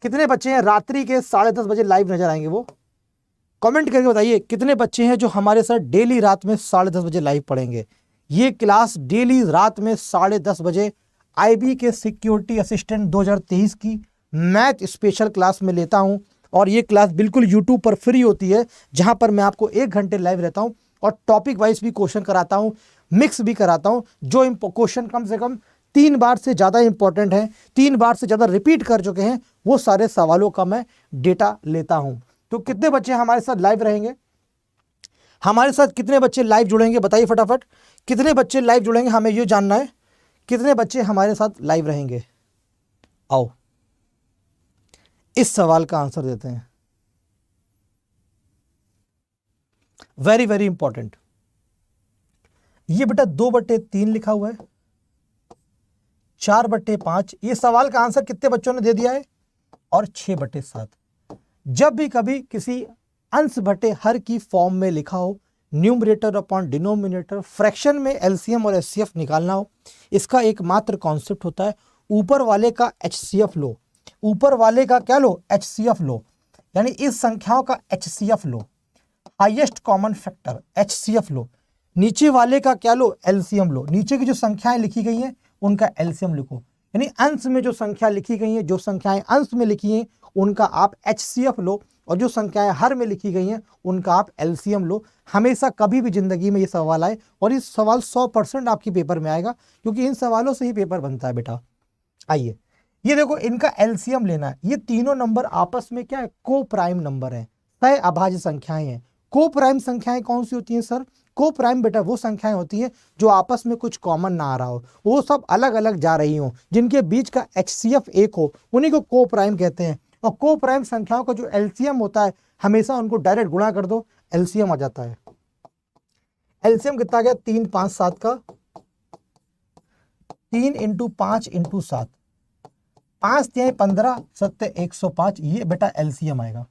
कितने बच्चे हैं रात्रि के 10:30 बजे लाइव नजर आएंगे? वो कमेंट करके बताइए कितने बच्चे हैं जो हमारे साथ डेली रात में 10:30 बजे लाइव पढ़ेंगे। ये क्लास डेली रात में 10:30 बजे आईबी के सिक्योरिटी असिस्टेंट 2023 की मैथ स्पेशल क्लास में लेता हूं, और ये क्लास बिल्कुल यूट्यूब पर फ्री होती है, जहां पर मैं आपको 1 घंटे लाइव रहता हूं और टॉपिक वाइज भी क्वेश्चन कराता हूं, मिक्स भी कराता हूं। जो क्वेश्चन कम से कम 3 बार से ज़्यादा इंपॉर्टेंट है, 3 बार से ज़्यादा रिपीट कर चुके हैं, वो सारे सवालों का मैं डेटा लेता हूं। तो कितने बच्चे हमारे साथ लाइव रहेंगे? हमारे साथ कितने बच्चे लाइव जुड़ेंगे बताइए फटाफट। कितने बच्चे लाइव जुड़ेंगे, हमें ये जानना है। कितने बच्चे हमारे साथ लाइव रहेंगे? आओ इस सवाल का आंसर देते हैं। Very very important. ये बेटा 2/3 लिखा हुआ है, 4/5। ये सवाल का आंसर कितने बच्चों ने दे दिया है? और 6/7। जब भी कभी किसी अंश बटे हर की फॉर्म में लिखा हो, न्यूमरेटर अपॉन डिनोमिनेटर, फ्रैक्शन में एलसीएम और एचसीएफ निकालना हो, इसका एकमात्र कॉन्सेप्ट होता है ऊपर वाले का एचसीएफ लो। ऊपर वाले का क्या लो? एचसीएफ लो, यानी इस संख्याओं का एचसीएफ लो, हाईएस्ट कॉमन फैक्टर एचसीएफ लो। नीचे वाले का क्या लो? एलसीएम लो। नीचे की जो संख्याएं लिखी गई हैं उनका एलसीएम लिखो, यानी अंश में जो संख्या लिखी गई हैं, जो संख्याएं अंश में लिखी हैं उनका आप एचसीएफ लो, और जो संख्याएं हर में लिखी गई हैं उनका आप एलसीएम लो। हमेशा कभी भी जिंदगी में ये सवाल आए, और ये सवाल 100% आपकी पेपर में आएगा, क्योंकि इन सवालों से ही पेपर बनता है बेटा। आइए ये देखो, इनका एलसीएम लेना है। ये तीनों नंबर आपस में क्या है? को प्राइम नंबर है, तय अभाज्य संख्याएं हैं। को प्राइम संख्याएं कौन सी होती हैं सर? को प्राइम बेटा वो संख्याएं होती हैं जो आपस में कुछ कॉमन ना आ रहा हो, वो सब अलग अलग जा रही हो, जिनके बीच का एचसीएफ 1 हो, उन्हीं को को प्राइम कहते हैं। और को प्राइम संख्याओं का जो एलसीएम होता है, हमेशा उनको डायरेक्ट गुणा कर दो, एलसीएम आ जाता है। एलसीएम कितना गया? 3 5 7 का 3 × 5 × 7, 5 3 15 7 105। ये बेटा एलसीएम आएगा।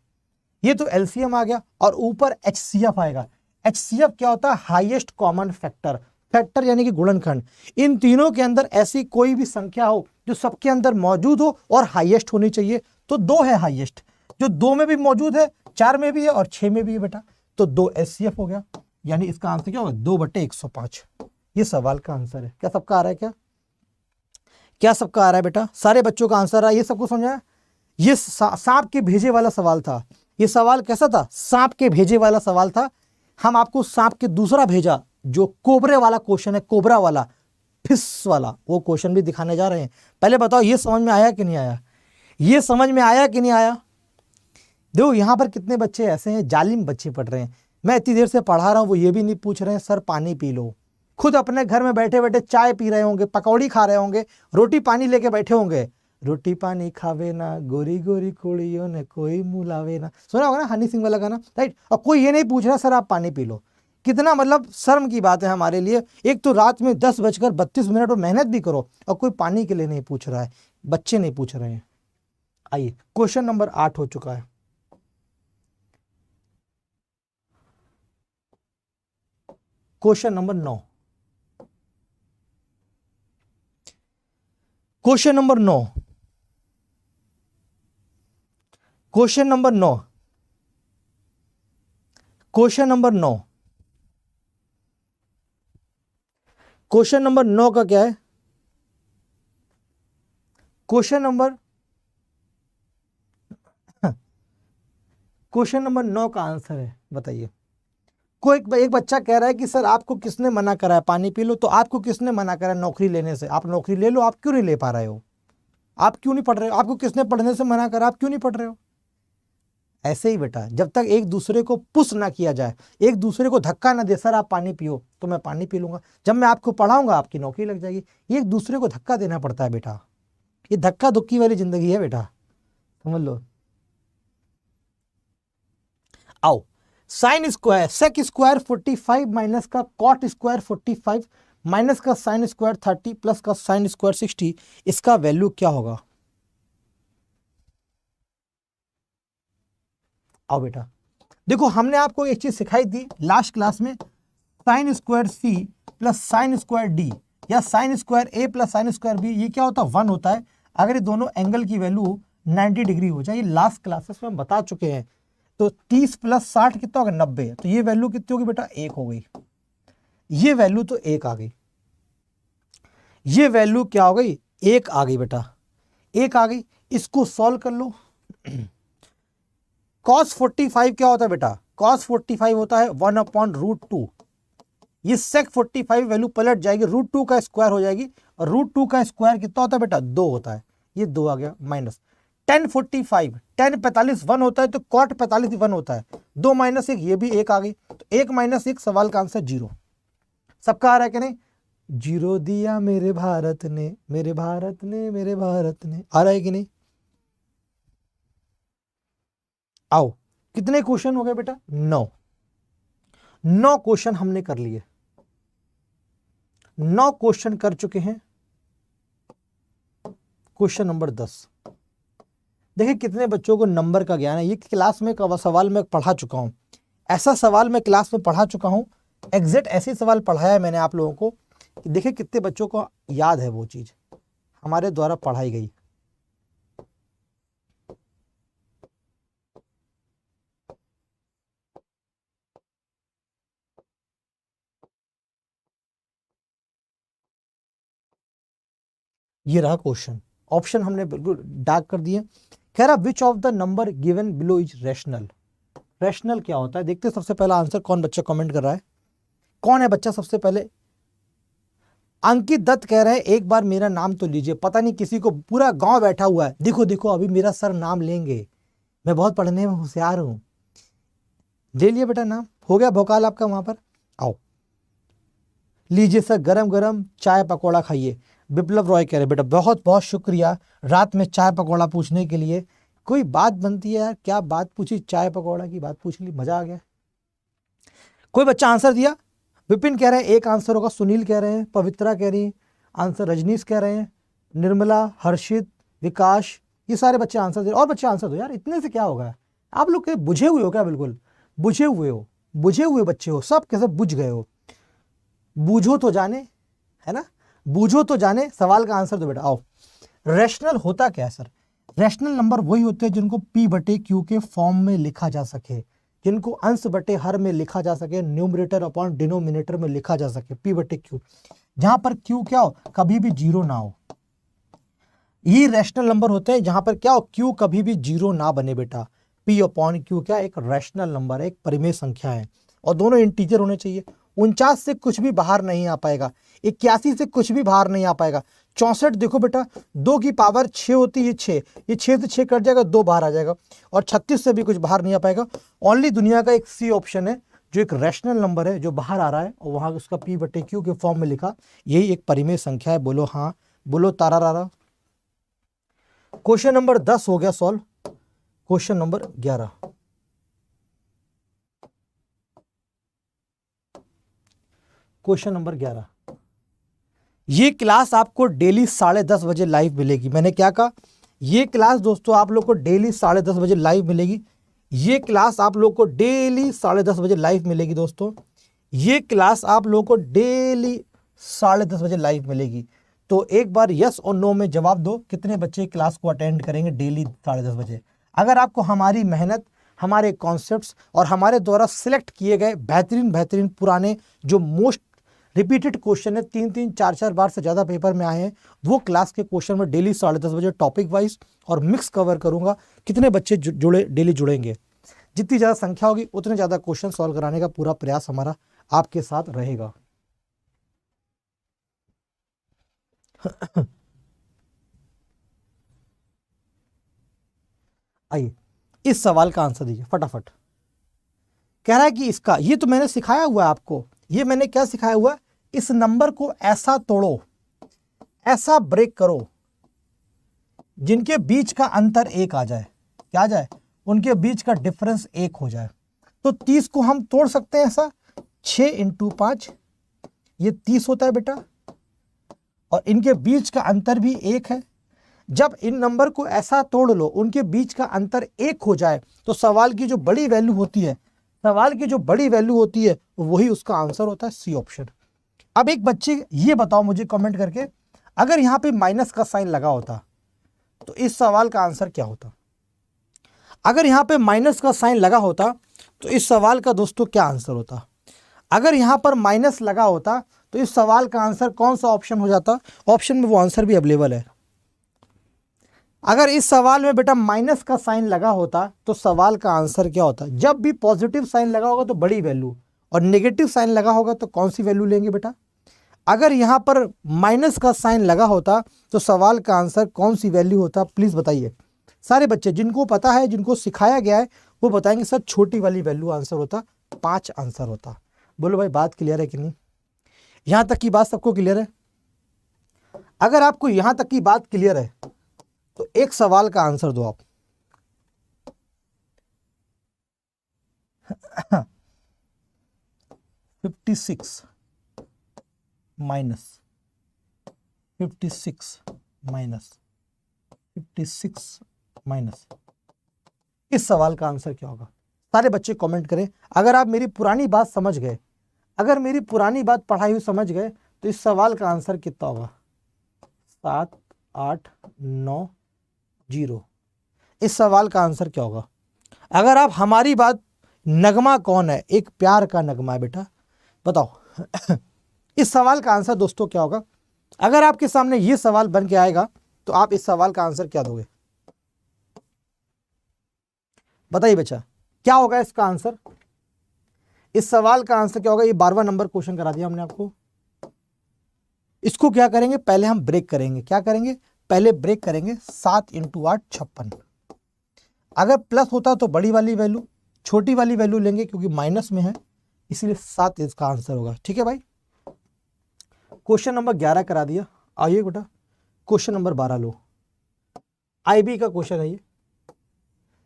ये तो एलसीएम आ गया, और ऊपर एचसीएफ आएगा। एचसीएफ क्या होता है? Highest common factor. फैक्टर यानी कि गुणनखंड। इन तीनों के अंदर ऐसी कोई भी संख्या हो जो सबके अंदर मौजूद हो और हाईएस्ट होनी चाहिए, तो 2 है हाईएस्ट। जो 2 में भी मौजूद है, 4 में भी है और 6 में भी है बेटा, तो 2 HCF हो गया। यानी इसका आंसर क्या होगा, 2/105। ये सवाल का आंसर है। क्या सबका आ रहा है? क्या सबका आ रहा है बेटा? सारे बच्चों का आंसर आ रहा है? ये सबको समझा? ये सांप के भेजे वाला सवाल था। ये सवाल कैसा था? सांप के भेजे वाला सवाल था। हम आपको सांप के दूसरा भेजा जो कोबरे वाला क्वेश्चन है, कोबरा वाला, फिश वाला, वो क्वेश्चन भी दिखाने जा रहे हैं। पहले बताओ ये समझ में आया कि नहीं आया? ये समझ में आया कि नहीं आया? देखो यहाँ पर कितने बच्चे ऐसे हैं, जालिम बच्चे पढ़ रहे हैं। मैं इतनी देर से पढ़ा रहा हूँ, वो ये भी नहीं पूछ रहे हैं सर पानी पी लो। खुद अपने घर में बैठे बैठे चाय पी रहे होंगे, पकौड़ी खा रहे होंगे, रोटी पानी लेके बैठे होंगे। रोटी पानी खावे ना गोरी गोरी कुड़ियों ने कोई मुलावे ना, सुना होगा ना हनी सिंह वाला गाना, राइट? और कोई ये नहीं पूछ रहा सर आप पानी पी लो। कितना मतलब शर्म की बात है हमारे लिए। एक तो रात में 10:32 पर मेहनत भी करो और कोई पानी के लिए नहीं पूछ रहा है, बच्चे नहीं पूछ रहे हैं। आइए क्वेश्चन नंबर 8 हो चुका है। Question number 9, question number 9, question number 9, question number 9, question number 9 का क्या है? क्वेश्चन नंबर 9 का आंसर है, बताइए। कोई एक बच्चा कह रहा है कि सर आपको किसने मना करा है पानी पी लो? तो आपको किसने मना करा है नौकरी लेने से? आप नौकरी ले लो, आप क्यों नहीं ले पा रहे हो? आप क्यों नहीं पढ़ रहे हो? आपको किसने पढ़ने से मना करा, आप क्यों नहीं पढ़ रहे हो? ऐसे ही बेटा, जब तक एक दूसरे को पुश ना किया जाए, एक दूसरे को धक्का ना दे, सर आप पानी पियो तो मैं पानी पी लूंगा, जब मैं आपको पढ़ाऊंगा आपकी नौकरी लग जाएगी। ये एक दूसरे को धक्का देना पड़ता है बेटा, ये धक्का धुक्की वाली जिंदगी है बेटा, समझ लो। आओ, sine square sec square 45 minus का कॉट स्क्वायर 45 माइनस का साइन स्क्वायर 30 प्लस का साइन स्क्वायर 60, इसका वैल्यू क्या होगा? आओ बेटा, देखो हमने आपको एक चीज सिखाई थी लास्ट क्लास में, sine square C plus sine square D या sine square A plus sine square B, ये क्या होता है? 1 होता है अगर ये दोनों एंगल की वैल्यू 90 डिग्री हो जाए। ये लास्ट क्लासेस में हम बता चुके हैं। तो 30 प्लस 60 कितना होगा? 90। तो ये वैल्यू कितनी होगी बेटा? 1 हो गई। ये वैल्यू तो 1 आ गई। ये वैल्यू क्या हो गई? 1 आ गई बेटा, 1 आ गई। इसको सॉल्व कर लो। cos 45 क्या होता है बेटा? cos 45 होता है 1/√2। ये sec 45 वैल्यू पलट जाएगी, √2 का स्क्वायर हो जाएगी, और √2 का स्क्वायर कितना होता है बेटा? 2 होता है। ये 2 आ गया माइनस tan 45, tan 45 1 होता है, तो cot 45 1 होता है। 2 माइनस 1, ये भी 1 आ गई। तो 1 माइनस 1, सवाल का आंसर 0। सबका आ रहा है कि नहीं? 0 दिया मेरे भारत ने, मेरे भारत ने, मेरे भारत ने, आ रहा है कि नहीं? आओ, कितने क्वेश्चन हो गए बेटा? 9 क्वेश्चन हमने कर लिए, 9 क्वेश्चन कर चुके हैं। क्वेश्चन नंबर 10, देखिए कितने बच्चों को नंबर का ज्ञान है। ये क्लास में का सवाल मैं पढ़ा चुका हूं, ऐसा सवाल मैं क्लास में पढ़ा चुका हूं, एग्जैक्ट ऐसे सवाल पढ़ाया है मैंने आप लोगों को कि देखिए कितने बच्चों को याद है वो चीज हमारे द्वारा पढ़ाई गई। ये रहा क्वेश्चन, ऑप्शन हमने बिल्कुल डार्क कर दिए। कह रहा which of the number given below is rational. Rational क्या होता है देखते हैं। सबसे पहला आंसर कौन बच्चा कमेंट कर रहा है? कौन है बच्चा सबसे पहले? अंकित दत्त कह रहे हैं एक बार मेरा नाम तो लीजिए। पता नहीं किसी को, पूरा गांव बैठा हुआ है, देखो देखो अभी मेरा सर नाम लेंगे, मैं बहुत पढ़ने में होशियार हूं। ले लिया बेटा नाम, हो गया भोकाल आपका वहां पर। आओ लीजिए सर, गरम गरम चाय पकौड़ा खाइए। विप्लव रॉय कह रहे बेटा बहुत बहुत शुक्रिया रात में चाय पकौड़ा पूछने के लिए। कोई बात बनती है यार, क्या बात पूछी? चाय पकौड़ा की बात पूछ ली, मजा आ गया। कोई बच्चा आंसर दिया? विपिन कह रहे हैं एक आंसर होगा, सुनील कह रहे हैं, पवित्रा कह रही है आंसर, रजनीश कह रहे हैं, निर्मला, हर्षित, विकास, ये सारे बच्चे आंसर दे। और बच्चे आंसर दो यार, इतने से क्या होगा? आप लोग के बुझे हुए हो क्या? बिल्कुल बुझे हुए हो, बुझे हुए बच्चे हो, सब के सब बुझ गए हो। बूझो तो जाने, है ना, बूझो तो जाने। सवाल का आंसर दो बेटा। आओ, रैशनल होता क्या है सर? रैशनल नंबर वही होते हैं जिनको p बटे q के फॉर्म में लिखा जा सके, जिनको अंश बटे हर में लिखा जा सके, न्यूमरेटर अपॉन डिनोमिनेटर में लिखा जा सके, p बटे q, जहां पर q क्या हो, कभी भी जीरो ना हो। ये रैशनल नंबर होते हैं जहां पर क्या हो, q कभी भी जीरो ना बने बेटा। p अपॉन q क्या, एक रैशनल नंबर है, एक परिमेय संख्या है, और दोनों इंटीजर होने चाहिए। 49 से कुछ भी बाहर नहीं आ पाएगा, 81 से कुछ भी बाहर नहीं आ पाएगा। 64 देखो बेटा, 2 की पावर 6 होती है, 6, ये 6 से 6 कट जाएगा, 2 बाहर आ जाएगा, और 36 से भी कुछ बाहर नहीं आ पाएगा। ओनली दुनिया का एक सी ऑप्शन है जो एक रैशनल नंबर है जो बाहर आ रहा है, और वहां उसका p बटे q के फॉर्म में लिखा, यही एक परिमेय संख्या है। बोलो हाँ, बोलो तारा रारा। क्वेश्चन नंबर 10 हो गया solve. Question number 11, question number 11, ये क्लास आपको डेली 10:30 बजे लाइव मिलेगी। मैंने क्या कहा, ये क्लास दोस्तों आप लोग को डेली 10:30 बजे लाइव मिलेगी। ये क्लास आप लोग को डेली 10:30 बजे लाइव मिलेगी दोस्तों। ये क्लास आप लोग को डेली 10:30 बजे लाइव मिलेगी। तो एक बार यस और नो में जवाब दो, कितने बच्चे क्लास को अटेंड करेंगे डेली 10:30 बजे। अगर आपको हमारी मेहनत, हमारे कॉन्सेप्ट्स और हमारे द्वारा सिलेक्ट किए गए बेहतरीन पुराने जो मोस्ट रिपीटेड क्वेश्चन है, 3-3, 4-4 बार से ज़्यादा पेपर में आए हैं, वो क्लास के क्वेश्चन में डेली 10:30 बजे टॉपिक वाइज और मिक्स कवर करूंगा। कितने बच्चे डेली जुड़ेंगे, जितनी ज़्यादा संख्या होगी उतने ज़्यादा क्वेश्चन सॉल्व कराने का पूरा प्रयास हमारा आपके साथ रहेगा। आइए इस सवाल का आंसर दीजिए फटाफट। कह रहा है कि इसका, ये तो मैंने सिखाया हुआ है आपको, ये मैंने क्या सिखाया हुआ है, इस नंबर को ऐसा तोड़ो, ऐसा ब्रेक करो जिनके बीच का अंतर 1 आ जाए। क्या आ जाए, उनके बीच का डिफरेंस 1 हो जाए। तो 30 को हम तोड़ सकते हैं ऐसा, 6 × 5 ये 30 होता है बेटा, और इनके बीच का अंतर भी 1 है। जब इन नंबर को ऐसा तोड़ लो, उनके बीच का अंतर 1 हो जाए, तो सवाल की जो बड़ी वैल्यू होती है, सवाल की जो बड़ी वैल्यू होती है वही उसका आंसर होता है, सी ऑप्शन। अब एक बच्चे ये बताओ मुझे कमेंट करके, अगर यहाँ पे माइनस का साइन लगा होता तो इस सवाल का आंसर क्या होता। अगर यहाँ पे माइनस का साइन लगा होता तो इस सवाल का दोस्तों क्या आंसर होता। अगर यहाँ पर माइनस लगा होता तो इस सवाल का आंसर कौन सा ऑप्शन हो जाता, ऑप्शन में वो आंसर भी अवेलेबल है। अगर इस सवाल में बेटा माइनस का साइन लगा होता तो सवाल का आंसर क्या होता। जब भी पॉजिटिव साइन लगा होगा तो बड़ी वैल्यू, और नेगेटिव साइन लगा होगा तो कौन सी वैल्यू लेंगे बेटा। अगर यहाँ पर माइनस का साइन लगा होता तो सवाल का आंसर कौन सी वैल्यू होता, प्लीज़ बताइए। सारे बच्चे जिनको पता है, जिनको सिखाया गया है, वो बताएंगे सर छोटी वाली वैल्यू आंसर होता, 5 आंसर होता। बोलो भाई बात क्लियर है कि नहीं, यहाँ तक की बात सबको क्लियर है। अगर आपको यहाँ तक की बात क्लियर है तो एक सवाल का आंसर दो आप। $56 माइनस 56 माइनस, इस सवाल का आंसर क्या होगा। सारे बच्चे कमेंट करें। अगर आप मेरी पुरानी बात समझ गए, अगर मेरी पुरानी बात पढ़ाई हुई समझ गए, तो इस सवाल का आंसर कितना होगा, 7, 8, 9, 0। इस सवाल का आंसर क्या होगा। अगर आप हमारी बात, नगमा कौन है, एक प्यार का नगमा है बेटा, बताओ इस सवाल का आंसर दोस्तों क्या होगा। अगर आपके सामने ये सवाल बन के आएगा तो आप इस सवाल का आंसर क्या दोगे, बताइए बच्चा क्या होगा इसका आंसर। इस सवाल का आंसर क्या होगा। ये 12वां नंबर क्वेश्चन करा दिया हमने आपको। इसको क्या करेंगे, पहले हम ब्रेक करेंगे। क्या करेंगे, पहले ब्रेक करेंगे। 7 × 8 56। अगर प्लस होता तो बड़ी वाली वैल्यू, छोटी वाली वैल्यू लेंगे क्योंकि माइनस में है, इसलिए 7 इसका आंसर होगा। ठीक है भाई, क्वेश्चन नंबर 11 करा दिया। आइए बेटा क्वेश्चन नंबर 12 लो। IB का क्वेश्चन है, ये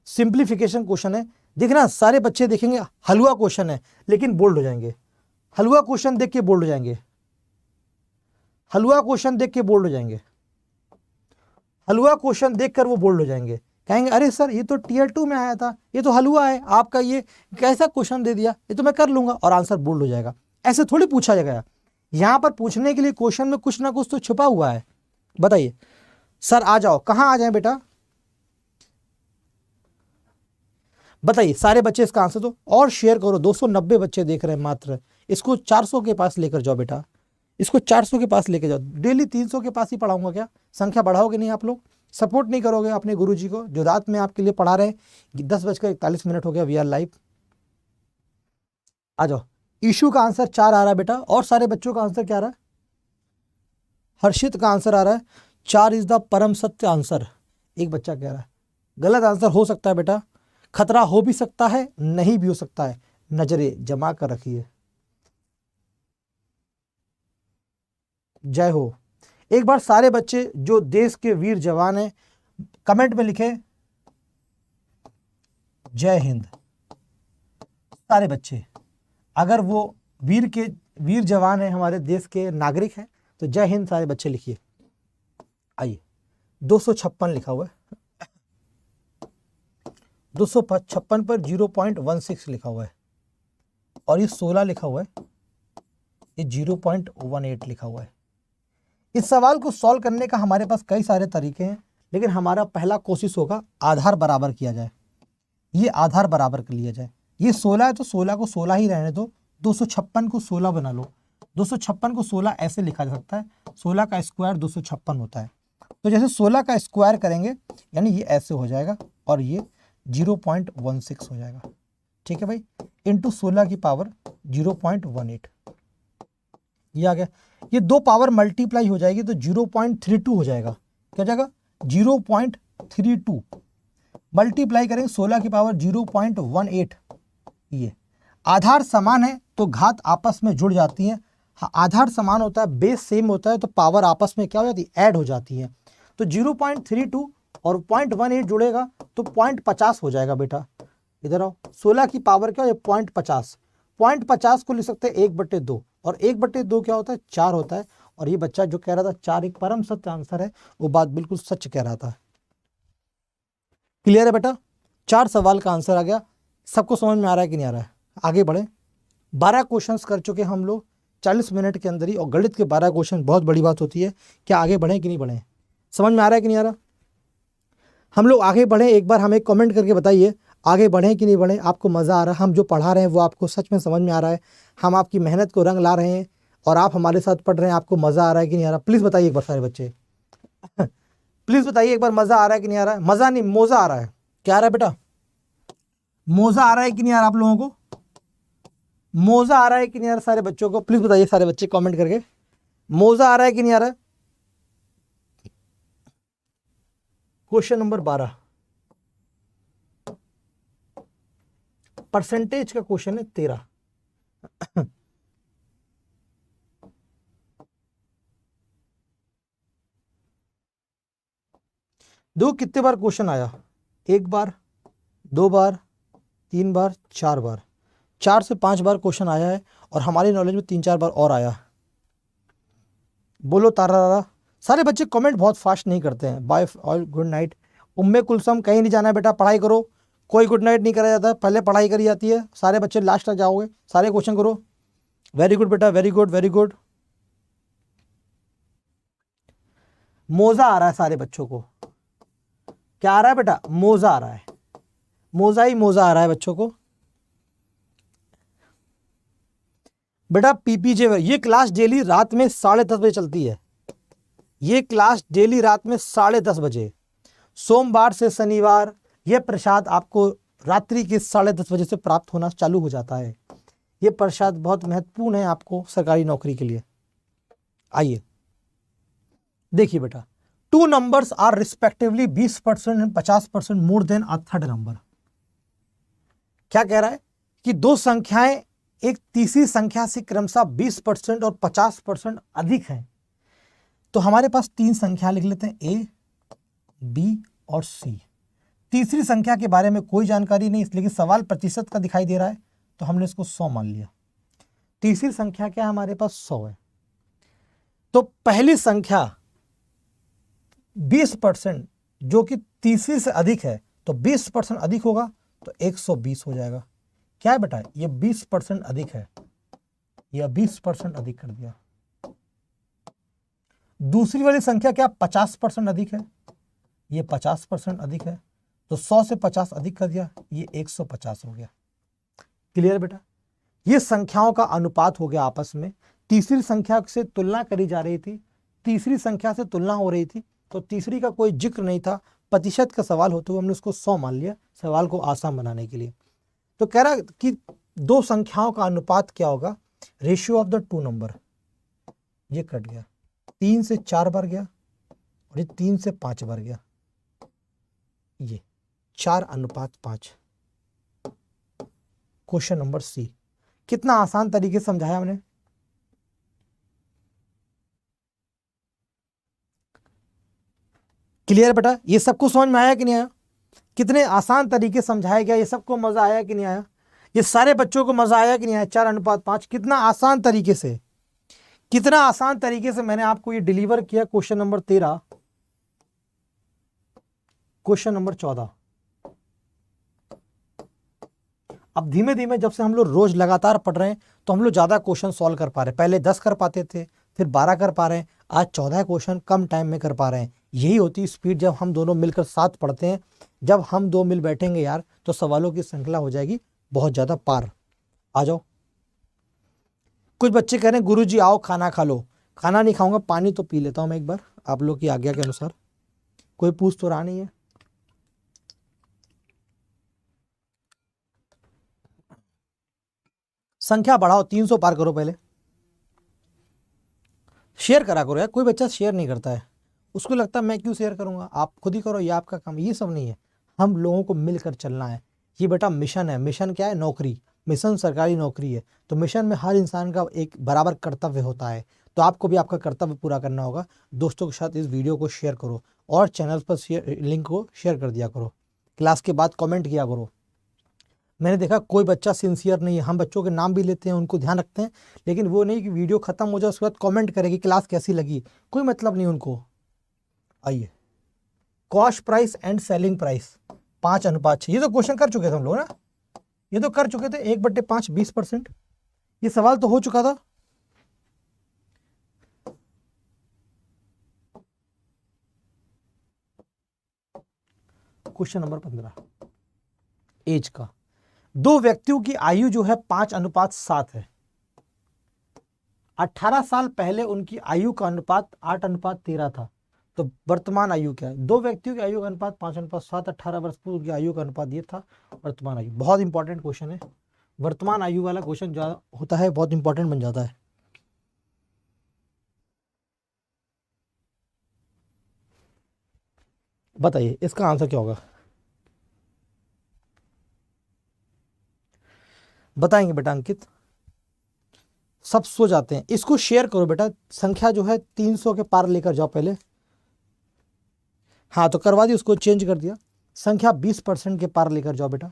सिंप्लीफिकेशन क्वेश्चन है। देखना सारे बच्चे देखेंगे हलवा क्वेश्चन है लेकिन बोल्ड हो जाएंगे। हलवा क्वेश्चन देख के बोल्ड हो जाएंगे, हलवा क्वेश्चन देख के बोल्ड हो जाएंगे, हलवा क्वेश्चन देखकर वो बोल्ड हो जाएंगे। कहेंगे अरे सर ये तो Tier 2 में आया था, ये तो हलवा है, आपका ये कैसा क्वेश्चन दे दिया, ये तो मैं कर लूंगा, और आंसर बोल्ड हो जाएगा। ऐसे थोड़ी पूछा जाएगा। यहाँ पर पूछने के लिए क्वेश्चन में कुछ ना कुछ तो छुपा हुआ है। बताइए सर आ जाओ, कहाँ आ जाए बेटा, बताइए सारे बच्चे इसका आंसर दो और शेयर करो। 290 बच्चे देख रहे हैं मात्र। इसको 400 के पास लेकर जाओ बेटा, इसको 400 के पास लेकर जाओ। डेली 300 के पास ही पढ़ाऊंगा क्या? संख्या बढ़ाओगे नहीं आप लोग? सपोर्ट नहीं करोगे अपने गुरुजी को जो रात में आपके लिए पढ़ा रहे हैं? 10:41 हो गया, वी आर लाइव। आ जाओ। ईशू का आंसर 4 आ रहा है बेटा, और सारे बच्चों का आंसर क्या आ रहा है? हर्षित का आंसर आ रहा है 4 इज द परम सत्य आंसर। एक बच्चा कह रहा है गलत आंसर हो सकता है बेटा, खतरा हो भी सकता है, नहीं भी हो सकता है, नजरें जमा कर रखिए। जय हो। एक बार सारे बच्चे जो देश के वीर जवान हैं कमेंट में लिखे जय हिंद। सारे बच्चे अगर वो वीर जवान है, हमारे देश के नागरिक हैं, तो जय हिंद सारे बच्चे लिखिए। आइए 256 लिखा हुआ है, 256 पर 0.16 लिखा हुआ है, और ये 16 लिखा हुआ है, ये 0.18 लिखा हुआ है। इस सवाल को सॉल्व करने का हमारे पास कई सारे तरीके हैं, लेकिन हमारा पहला कोशिश होगा आधार बराबर किया जाए। ये आधार बराबर कर लिया जाए। ये 16 है तो 16 को 16 ही रहने दो, 256 को 16 बना लो। 256 को 16 ऐसे लिखा जा सकता है, 16 का स्क्वायर 256 होता है। तो जैसे 16 का स्क्वायर करेंगे यानी ये ऐसे हो जाएगा और ये 0.16 हो जाएगा। ठीक है भाई, इंटू 16 की पावर 0.18, ये आ गया। ये दो पावर मल्टीप्लाई हो जाएगी तो 0.32 हो जाएगा। क्या जाएगा? 0.32 मल्टीप्लाई करेंगे 16 की पावर 0.18। ये आधार समान है तो घात आपस में जुड़ जाती है। आधार समान होता है, बेस सेम होता है, तो पावर आपस में क्या हो जाती है? ऐड हो जाती है। तो 0.32 और 0.18 जुड़ेगा तो 0.50 हो जाएगा बेटा। इधर आओ, 16 की पावर क्या है? 0.50। 0.50 को लिख सकते हैं 1/2, और 1/2 क्या होता है? 4 होता है। और ये बच्चा जो कह रहा था 4 एक परम सत्य आंसर है, वो बात बिल्कुल सच कह रहा था। क्लियर है बेटा? 4 सवाल का आंसर आ गया। सबको समझ में आ रहा है कि नहीं आ रहा है? आगे बढ़े। 12 क्वेश्चंस कर चुके हम लोग 40 मिनट के अंदर ही, और गणित के 12 क्वेश्चन बहुत बड़ी बात होती है। क्या आगे बढ़े कि नहीं बढ़े? समझ में आ रहा है कि नहीं आ रहा? हम लोग आगे बढ़े, एक बार हमें कमेंट करके बताइए आगे बढ़े कि नहीं बढ़े। आपको मज़ा आ रहा है? हम जो पढ़ा रहे हैं वो आपको सच में समझ में आ रहा है? हम आपकी मेहनत को रंग ला रहे हैं और आप हमारे साथ पढ़ रहे हैं, आपको मज़ा आ रहा है कि नहीं आ रहा? प्लीज़ बताइए एक बार सारे बच्चे प्लीज़ बताइए एक बार, मज़ा आ रहा है कि नहीं आ रहा है? मज़ा नहीं, मोज़ा आ रहा है। क्या आ रहा है बेटा? मोज़ा आ रहा है कि नहीं आ रहा आप लोगों को? मोज़ा आ रहा है कि नहीं आ रहा सारे बच्चों को? प्लीज़ बताइए सारे बच्चे कमेंट करके, मोज़ा आ रहा है कि नहीं आ रहा है? क्वेश्चन नंबर 12 परसेंटेज का क्वेश्चन है, 13। दो कितने बार क्वेश्चन आया? 1 बार, 2 बार, 3 बार, 4 बार। 4 से 5 बार क्वेश्चन आया है, और हमारी नॉलेज में 3-4 बार और आया। बोलो तारा। सारे बच्चे कमेंट बहुत फास्ट नहीं करते हैं। Bye all, good night. Umme Kulsum, कहीं नहीं जाना है बेटा, पढ़ाई करो। कोई गुड नाइट नहीं करा जाता, पहले पढ़ाई करी जाती है। सारे बच्चे लास्ट तक जाओगे, सारे क्वेश्चन करो। वेरी गुड बेटा, वेरी गुड, वेरी गुड। मोजा आ रहा है सारे बच्चों को? क्या आ रहा है बेटा? मोजा आ रहा है, मोजा ही मोजा आ रहा है बच्चों को। बेटा पीपीजे, ये क्लास डेली रात में 10:30 बजे चलती है। ये क्लास डेली रात में 10:30 बजे, सोमवार से शनिवार। यह प्रसाद आपको रात्रि के 10:30 बजे से प्राप्त होना चालू हो जाता है। यह प्रसाद बहुत महत्वपूर्ण है आपको सरकारी नौकरी के लिए। आइए देखिए बेटा, 2 numbers are respectively 20% and 50% more than a third number. क्या कह रहा है कि दो संख्याएं एक तीसरी संख्या से क्रमशः 20% और 50% अधिक है। तो हमारे पास 3 संख्या लिख लेते हैं, ए, बी और सी। तीसरी संख्या के बारे में कोई जानकारी नहीं, इसलिए कि सवाल प्रतिशत का दिखाई दे रहा है तो हमने इसको 100 मान लिया। तीसरी संख्या क्या है? हमारे पास 100 है। तो पहली संख्या 20% जो कि तीसरी से अधिक है, तो 20% अधिक होगा तो 120 हो जाएगा। क्या है बेटा? ये 20% अधिक है, यह 20% अधिक कर दिया। दूसरी वाली संख्या क्या? 50% अधिक है, ये 50% अधिक है, तो 100 से 50 अधिक कर दिया, ये 150 हो गया। क्लियर बेटा? ये संख्याओं का अनुपात हो गया आपस में। तीसरी संख्या से तुलना करी जा रही थी, तीसरी संख्या से तुलना हो रही थी, तो तीसरी का कोई जिक्र नहीं था, प्रतिशत का सवाल होते हुए हमने उसको 100 मान लिया सवाल को आसान बनाने के लिए। तो कह रहा कि दो संख्याओं का अनुपात क्या होगा, ratio of the two number. ये कट गया, 3 से 4 बार गया और ये 3 से 5 बार गया, ये 4:5। Question number C. कितना आसान तरीके से समझाया हमने। क्लियर बेटा? ये सबको समझ में आया कि नहीं आया? कितने आसान तरीके समझाया गया, ये सबको मजा आया कि नहीं आया? ये सारे बच्चों को मजा आया कि नहीं आया? 4:5 कितना आसान तरीके से, कितना आसान तरीके से मैंने आपको ये डिलीवर किया। Question number 13, question number 14। अब धीमे धीमे जब से हम लोग रोज लगातार पढ़ रहे हैं तो हम लोग ज्यादा क्वेश्चन सॉल्व कर पा रहे हैं। पहले 10 कर पाते थे, फिर 12 कर पा रहे हैं, आज 14 क्वेश्चन कम टाइम में कर पा रहे हैं। यही होती स्पीड जब हम दोनों मिलकर साथ पढ़ते हैं। जब हम दो मिल बैठेंगे यार तो सवालों की श्रृंखला हो जाएगी बहुत ज्यादा पार। आ जाओ। कुछ बच्चे कह रहे हैं गुरुजी आओ खाना खा लो। खाना नहीं खाऊंगा, पानी तो पी लेता हूं मैं एक बार आप लोग की आज्ञा के अनुसार। कोई पूछ तो रहा नहीं है। संख्या बढ़ाओ, 300 पार करो। पहले शेयर करा करो यार। कोई बच्चा शेयर नहीं करता है, उसको लगता है मैं क्यों शेयर करूंगा, आप खुद ही करो, ये आपका काम। ये सब नहीं है, हम लोगों को मिलकर चलना है। ये बेटा मिशन है। मिशन क्या है? नौकरी। मिशन सरकारी नौकरी है। तो मिशन में हर इंसान का एक बराबर कर्तव्य होता है, तो आपको भी आपका कर्तव्य पूरा करना होगा। दोस्तों के साथ इस वीडियो को शेयर करो और चैनल पर लिंक को शेयर कर दिया करो। क्लास के बाद कमेंट किया करो। मैंने देखा कोई बच्चा सिंसियर नहीं है, हम बच्चों के नाम भी लेते हैं, उनको ध्यान रखते हैं, लेकिन वो नहीं कि वीडियो खत्म हो जाए उसके बाद कमेंट करेगी क्लास कैसी लगी, कोई मतलब नहीं उनको। आइए, cost price and selling price 5:6। ये तो क्वेश्चन कर चुके थे हम लोग ना, ये तो कर चुके थे। 1/5 20%, ये सवाल तो हो चुका था। क्वेश्चन नंबर 15, एज का। दो व्यक्तियों की आयु जो है 5:7 है। 18 साल पहले उनकी आयु का अनुपात 8:13 था। तो वर्तमान आयु क्या है? दो व्यक्तियों की आयु का अनुपात 5:7, 18 वर्ष पूर्व की आयु का अनुपात ये था। वर्तमान आयु बहुत इंपॉर्टेंट क्वेश्चन है। वर्तमान आयु वाला क्वेश्चन ज्यादा होता है, बहुत इंपॉर्टेंट बन जाता है। बताइए इसका आंसर क्या होगा? बताएंगे बेटा अंकित? सब सो जाते हैं। इसको शेयर करो बेटा। संख्या जो है 300 के पार लेकर जाओ पहले। हाँ तो करवा दी, उसको चेंज कर दिया। संख्या 20% के पार लेकर जाओ बेटा।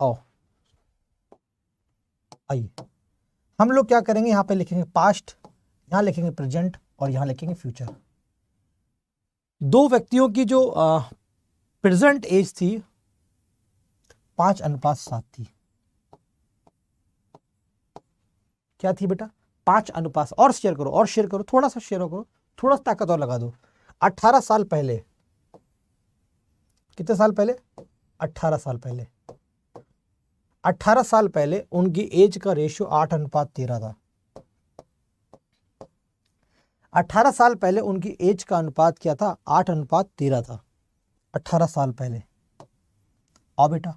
आओ आइए, हम लोग क्या करेंगे, यहां पे लिखेंगे पास्ट, यहां लिखेंगे प्रेजेंट और यहां लिखेंगे फ्यूचर। दो व्यक्तियों की जो प्रेजेंट एज थी 5:7 थी। क्या थी बेटा? 5:। और शेयर करो, और शेयर करो, थोड़ा सा शेयर करो, थोड़ा सा ताकत और लगा दो। 18 साल पहले, कितने साल पहले? 18 साल पहले। 18 साल पहले उनकी एज का रेशियो 8:13 था। 18 साल पहले उनकी एज का अनुपात क्या था? 8:13 था। 18 साल पहले। और बेटा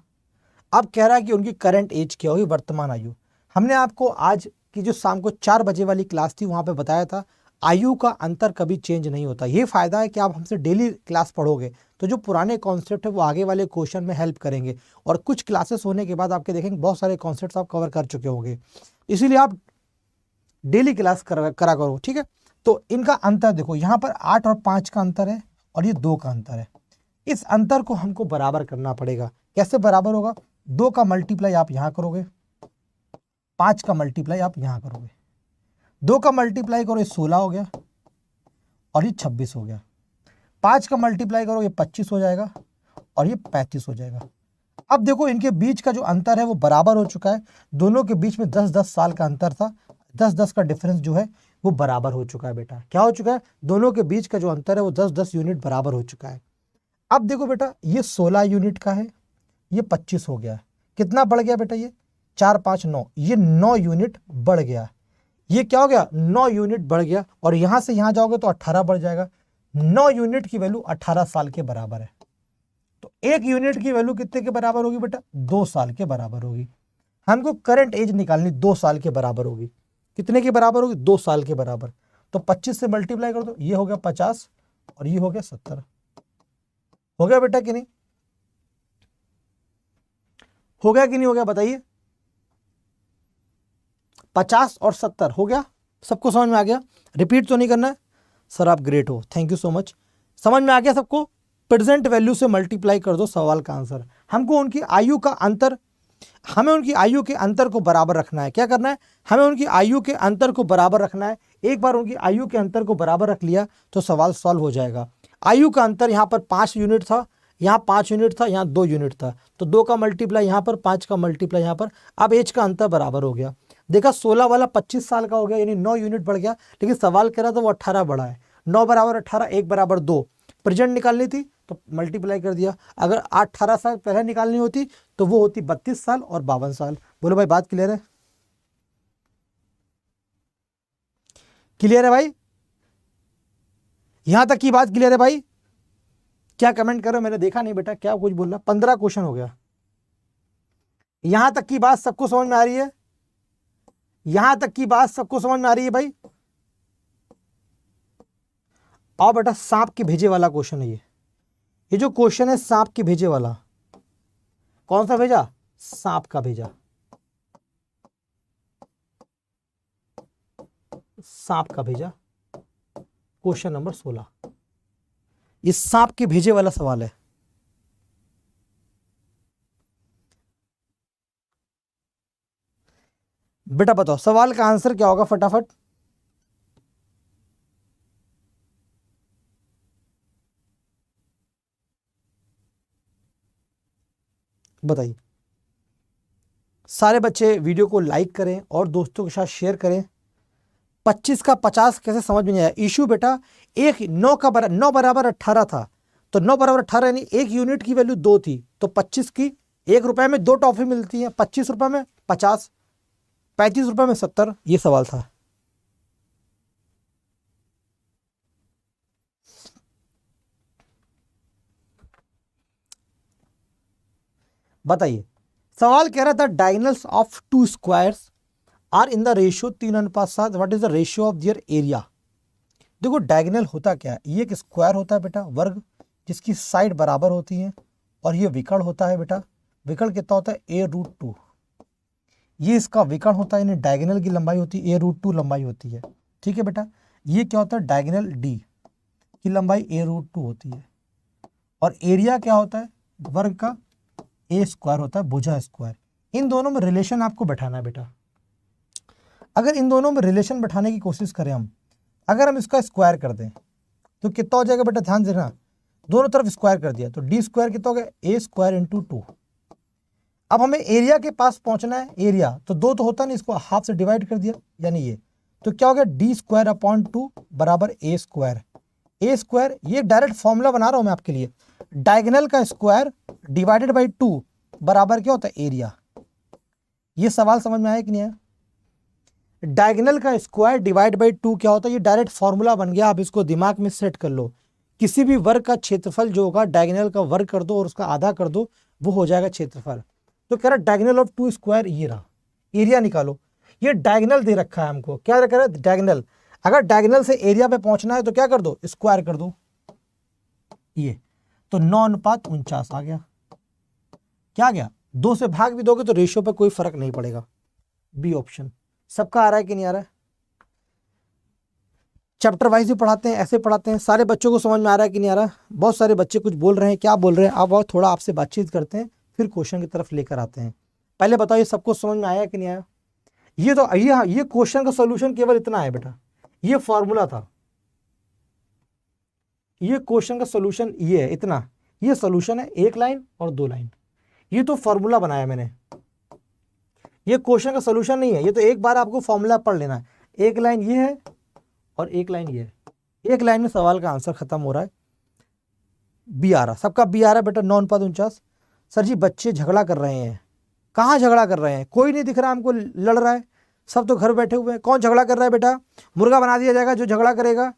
अब कह रहा है कि उनकी करंट एज क्या होगी, वर्तमान आयु। हमने आपको आज की जो शाम को 4 बजे वाली क्लास थी वहां पे बताया था आयु का अंतर कभी चेंज नहीं होता। ये फायदा है कि आप हमसे डेली क्लास पढ़ोगे तो जो पुराने कॉन्सेप्ट है वो आगे वाले क्वेश्चन में हेल्प करेंगे। और कुछ क्लासेस होने के बाद आपके देखेंगे बहुत सारे कॉन्सेप्ट आप कवर कर चुके होंगे, इसीलिए आप डेली क्लास करा करो, ठीक है। तो इनका अंतर देखो, यहाँ पर 8 और 5 का अंतर है और ये 2 का अंतर है। इस अंतर को हमको बराबर करना पड़ेगा। कैसे बराबर होगा? 2 का मल्टीप्लाई आप यहाँ करोगे, 5 का मल्टीप्लाई आप यहाँ करोगे। 2 का मल्टीप्लाई करो, ये 16 हो गया और ये 26 हो गया। 5 का मल्टीप्लाई करो, ये 25 हो जाएगा और ये 35 हो जाएगा। अब देखो इनके बीच का जो अंतर है वो बराबर हो चुका है। दोनों के बीच में 10-10 साल का अंतर था। 10-10 का डिफरेंस जो है वो बराबर हो चुका है बेटा। क्या हो चुका है? दोनों के बीच का जो अंतर है वो 10-10 यूनिट बराबर हो चुका है। अब देखो बेटा, ये 16 यूनिट का है, ये 25 हो गया। कितना बढ़ गया बेटा? ये 4 5 9, ये 9 यूनिट बढ़ गया। ये क्या हो गया? 9 यूनिट बढ़ गया। और यहां से यहां जाओगे तो 18 बढ़ जाएगा। 9 यूनिट की वैल्यू 18 साल के बराबर है। तो 1 यूनिट की वैल्यू कितने के बराबर होगी बेटा? 2 साल के बराबर होगी। हमको करंट एज निकालनी, 2 साल के बराबर होगी। कितने के बराबर होगी? 2 साल के बराबर। तो 25 से मल्टीप्लाई कर दो, ये हो गया 50 और ये हो गया 70। हो गया बेटा कि नहीं? हो गया कि नहीं हो गया बताइए? 50 और 70 हो गया। सबको समझ में आ गया? रिपीट तो नहीं करना है। सर आप ग्रेट हो, थैंक यू सो मच। समझ में आ गया सबको? प्रेजेंट वैल्यू से मल्टीप्लाई कर दो सवाल का आंसर। हमको उनकी आयु का अंतर, हमें उनकी आयु के अंतर को बराबर रखना है। क्या करना है? हमें उनकी आयु के अंतर को बराबर रखना है। एक बार उनकी आयु के अंतर को बराबर रख लिया तो सवाल सॉल्व हो जाएगा। आयु का अंतर यहाँ पर 5 यूनिट था, यहाँ 5 यूनिट था, यहाँ 2 यूनिट था। तो 2 का मल्टीप्लाई यहाँ पर, 5 का मल्टीप्लाई यहाँ पर। अब एज का अंतर बराबर हो गया। देखा, 16 वाला 25 साल का हो गया, यानी 9 यूनिट बढ़ गया। लेकिन सवाल कह रहा था वो 18 बढ़ा है। 9 बराबर 18, 1 बराबर 2। प्रेजेंट निकालनी थी तो मल्टीप्लाई कर दिया। अगर 18 साल पहले निकालनी होती तो वो होती 32 साल और 52 साल। बोलो भाई, बात क्लियर है? क्लियर है भाई? यहां तक की बात क्लियर है भाई? क्या कमेंट करो, मैंने देखा नहीं बेटा क्या कुछ बोल रहा। 15 क्वेश्चन हो गया। यहां तक की बात सबको समझ में आ रही है? यहां तक की बात सबको समझ में आ रही है भाई? आओ बेटा, सांप के भेजे वाला क्वेश्चन है ये जो क्वेश्चन है सांप के भेजे वाला। कौन सा भेजा? सांप का भेजा। सांप का भेजा, क्वेश्चन नंबर 16। ये सांप के भेजे वाला सवाल है। बेटा बताओ सवाल का आंसर क्या होगा फटाफट? बताइए। सारे बच्चे वीडियो को लाइक करें और दोस्तों के साथ शेयर करें। 25 का 50 कैसे समझ में नहीं आया? इशू बेटा, एक 9 बराबर 18 था, तो 9 बराबर 18 यानी 1 यूनिट की वैल्यू 2 थी। तो 25 की 1 रुपए में 2 टॉफी मिलती है, 25 रुपए में 50, 35 रुपए में 70। ये सवाल था। बताइए, सवाल कह रहा था diagonals of 2 squares are in the ratio 3:7। What is the ratio of their area? देखो डायगोनल होता क्या है? ये एक स्क्वायर होता है बेटा, वर्ग, जिसकी साइड बराबर होती है। और ये विकर्ण होता है बेटा। विकर्ण कितना होता है? a√2। ये इसका विकर्ण होता है, यानी डायगोनल की लंबाई होती है a√2 लंबाई होती है। ठीक है बेटा। ये क्या होता है? डायगोनल d की लंबाई a√2 होती है। और एरिया क्या होता है? वर्ग का a स्क्वायर होता है, भुजा स्क्वायर। इन दोनों में रिलेशन आपको बैठाना है बेटा। अगर इन दोनों में रिलेशन बैठाने की कोशिश करें हम, अगर हम इसका स्क्वायर कर दें तो कितना हो जाएगा बेटा? ध्यान देना, दोनों तरफ स्क्वायर कर दिया तो डी स्क्वायर कितना हो गया? a square into 2। अब हमें एरिया के पास पहुंचना है। एरिया तो 2 तो होता नहीं, इसको हाफ से डिवाइड कर दिया, यानी ये। तो क्या हो गया? डी स्क्वायर अपॉन 2 बराबर a स्क्वायर। a स्क्वायर, ये डायरेक्ट फॉर्मूला बना रहा हूं मैं आपके लिए। डायगोनल का स्क्वायर डिवाइडेड बाई 2 बराबर क्या होता है? एरिया। ये सवाल समझ में आया कि नहीं आया? डायगोनल का स्क्वायर डिवाइड बाई 2 क्या होता है? ये डायरेक्ट फॉर्मूला बन गया। आप इसको दिमाग में सेट कर लो। किसी भी वर्ग का क्षेत्रफल जो होगा, डायगोनल का वर्ग कर दो और उसका आधा कर दो, वो हो जाएगा क्षेत्रफल। तो कह रहा डायगोनल ऑफ 2 स्क्वायर ये रहा। एरिया निकालो। ये डायगोनल दे रखा है हमको। क्या कह रहा है? डायगोनल। अगर डायगोनल से एरिया पे पहुंचना है तो क्या कर दो? स्क्वायर कर दो ये। तो 9:49 आ गया। क्या गया? 2 से भाग भी दोगे तो रेशियो पे कोई फर्क नहीं पड़ेगा। B option. सबका आ रहा है कि नहीं आ रहा है? चैप्टर वाइज भी पढ़ाते हैं, ऐसे पढ़ाते हैं। सारे बच्चों को समझ में आ रहा है कि नहीं आ रहा है? बहुत सारे बच्चे कुछ बोल रहे हैं, क्या बोल रहे हैं? आप और थोड़ा आपसे बातचीत करते हैं, फिर क्वेश्चन की तरफ लेकर आते हैं। पहले बताओ ये सबको समझ में आया कि नहीं आया? ये तो ये क्वेश्चन का सोल्यूशन केवल इतना है बेटा, ये फॉर्मूला था। ये क्वेश्चन का सोल्यूशन ये है, इतना। ये सोल्यूशन है, 1 लाइन और 2 लाइन। ये तो फॉर्मूला बनाया मैंने, ये क्वेश्चन का सोल्यूशन नहीं है। ये तो एक बार आपको फॉर्मूला पढ़ लेना है। 1 लाइन ये है और एक लाइन ये है। एक लाइन में सवाल का आंसर खत्म हो रहा है। बी आ रहा, सबका बी आ रहा है बेटा। 9:49। सर जी बच्चे झगड़ा कर रहे हैं। कहाँ झगड़ा कर रहे हैं? कोई नहीं दिख रहा हमको लड़ रहा है, सब तो घर बैठे हुए हैं। कौन झगड़ा कर रहा है बेटा? मुर्गा बना दिया जाएगा जो झगड़ा करेगा।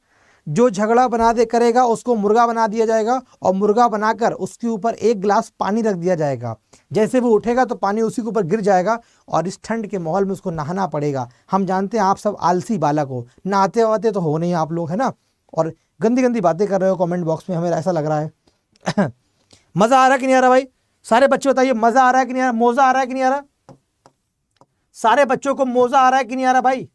जो झगड़ा करेगा उसको मुर्गा बना दिया जाएगा, और मुर्गा बनाकर उसके ऊपर एक गिलास पानी रख दिया जाएगा। जैसे वो उठेगा तो पानी उसी के ऊपर गिर जाएगा, और इस ठंड के माहौल में उसको नहाना पड़ेगा। हम जानते हैं आप सब आलसी बालक हो, नहाते वाते तो हो नहीं आप लोग, है ना, और गंदी गंदी बातें कर रहे हो कमेंट बॉक्स में, हमें ऐसा लग रहा है। मज़ा आ रहा है कि नहीं आ रहा भाई? सारे बच्चे बताइए, मज़ा आ रहा है कि नहीं आ रहा? मोजा आ रहा है कि नहीं आ रहा? सारे बच्चों को मोजा आ रहा है कि नहीं आ रहा भाई?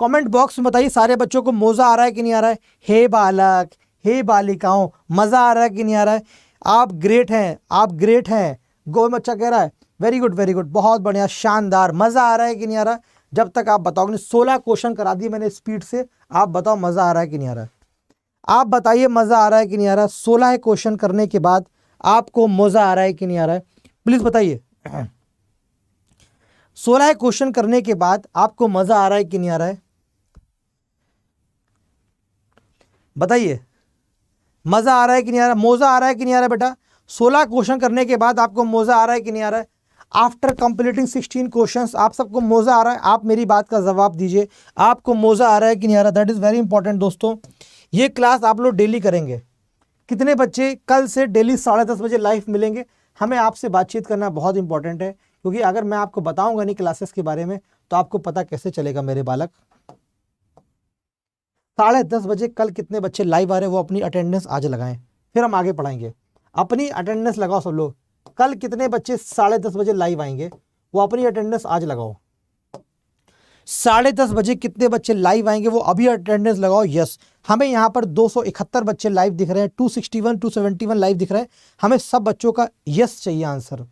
कमेंट बॉक्स में बताइए सारे बच्चों को मोजा आ रहा है कि नहीं आ रहा है? हे बालक, हे बालिकाओं, मज़ा आ रहा है कि नहीं आ रहा है? आप ग्रेट हैं, आप ग्रेट हैं। गो बच्चा कह रहा है वेरी गुड वेरी गुड, बहुत बढ़िया, शानदार। मज़ा आ रहा है कि नहीं आ रहा? जब तक आप बताओगे, 16 क्वेश्चन करा दिए मैंने स्पीड से। आप बताओ मज़ा आ रहा है कि नहीं आ रहा? आप बताइए मज़ा आ रहा है कि नहीं आ रहा? 16 क्वेश्चन करने के बाद आपको मज़ा आ रहा है कि नहीं आ रहा है? प्लीज़ बताइए। 16 क्वेश्चन करने के बाद आपको मज़ा आ रहा है कि नहीं आ रहा है? बताइए, मज़ा आ रहा है कि नहीं आ रहा? मोजा आ रहा है कि नहीं आ रहा बेटा? 16 क्वेश्चन करने के बाद आपको मोजा आ रहा है कि नहीं आ रहा है? आफ्टर कंप्लीटिंग 16 क्वेश्चंस आप सबको मोजा आ रहा है? आप मेरी बात का जवाब दीजिए, आपको मोजा आ रहा है कि नहीं आ रहा? दैट इज़ वेरी इंपॉर्टेंट दोस्तों। ये क्लास आप लोग डेली करेंगे। कितने बच्चे कल से डेली 10:30 बजे लाइव मिलेंगे? हमें आपसे बातचीत करना बहुत इंपॉर्टेंट है, क्योंकि अगर मैं आपको बताऊंगा नहीं क्लासेस के बारे में तो आपको पता कैसे चलेगा मेरे बालक। 10:30 बजे कल कितने बच्चे लाइव आ रहे हैं वो अपनी अटेंडेंस आज लगाएं, फिर हम आगे पढ़ाएंगे। अपनी अटेंडेंस लगाओ सब लोग। कल कितने बच्चे 10:30 बजे लाइव आएंगे वो अपनी अटेंडेंस आज लगाओ। 10:30 बजे कितने बच्चे लाइव आएंगे वो अभी अटेंडेंस लगाओ। यस, हमें यहाँ पर 271 बच्चे लाइव दिख रहे हैं, 261 271 लाइव दिख रहे हैं। हमें सब बच्चों का यस चाहिए आंसर,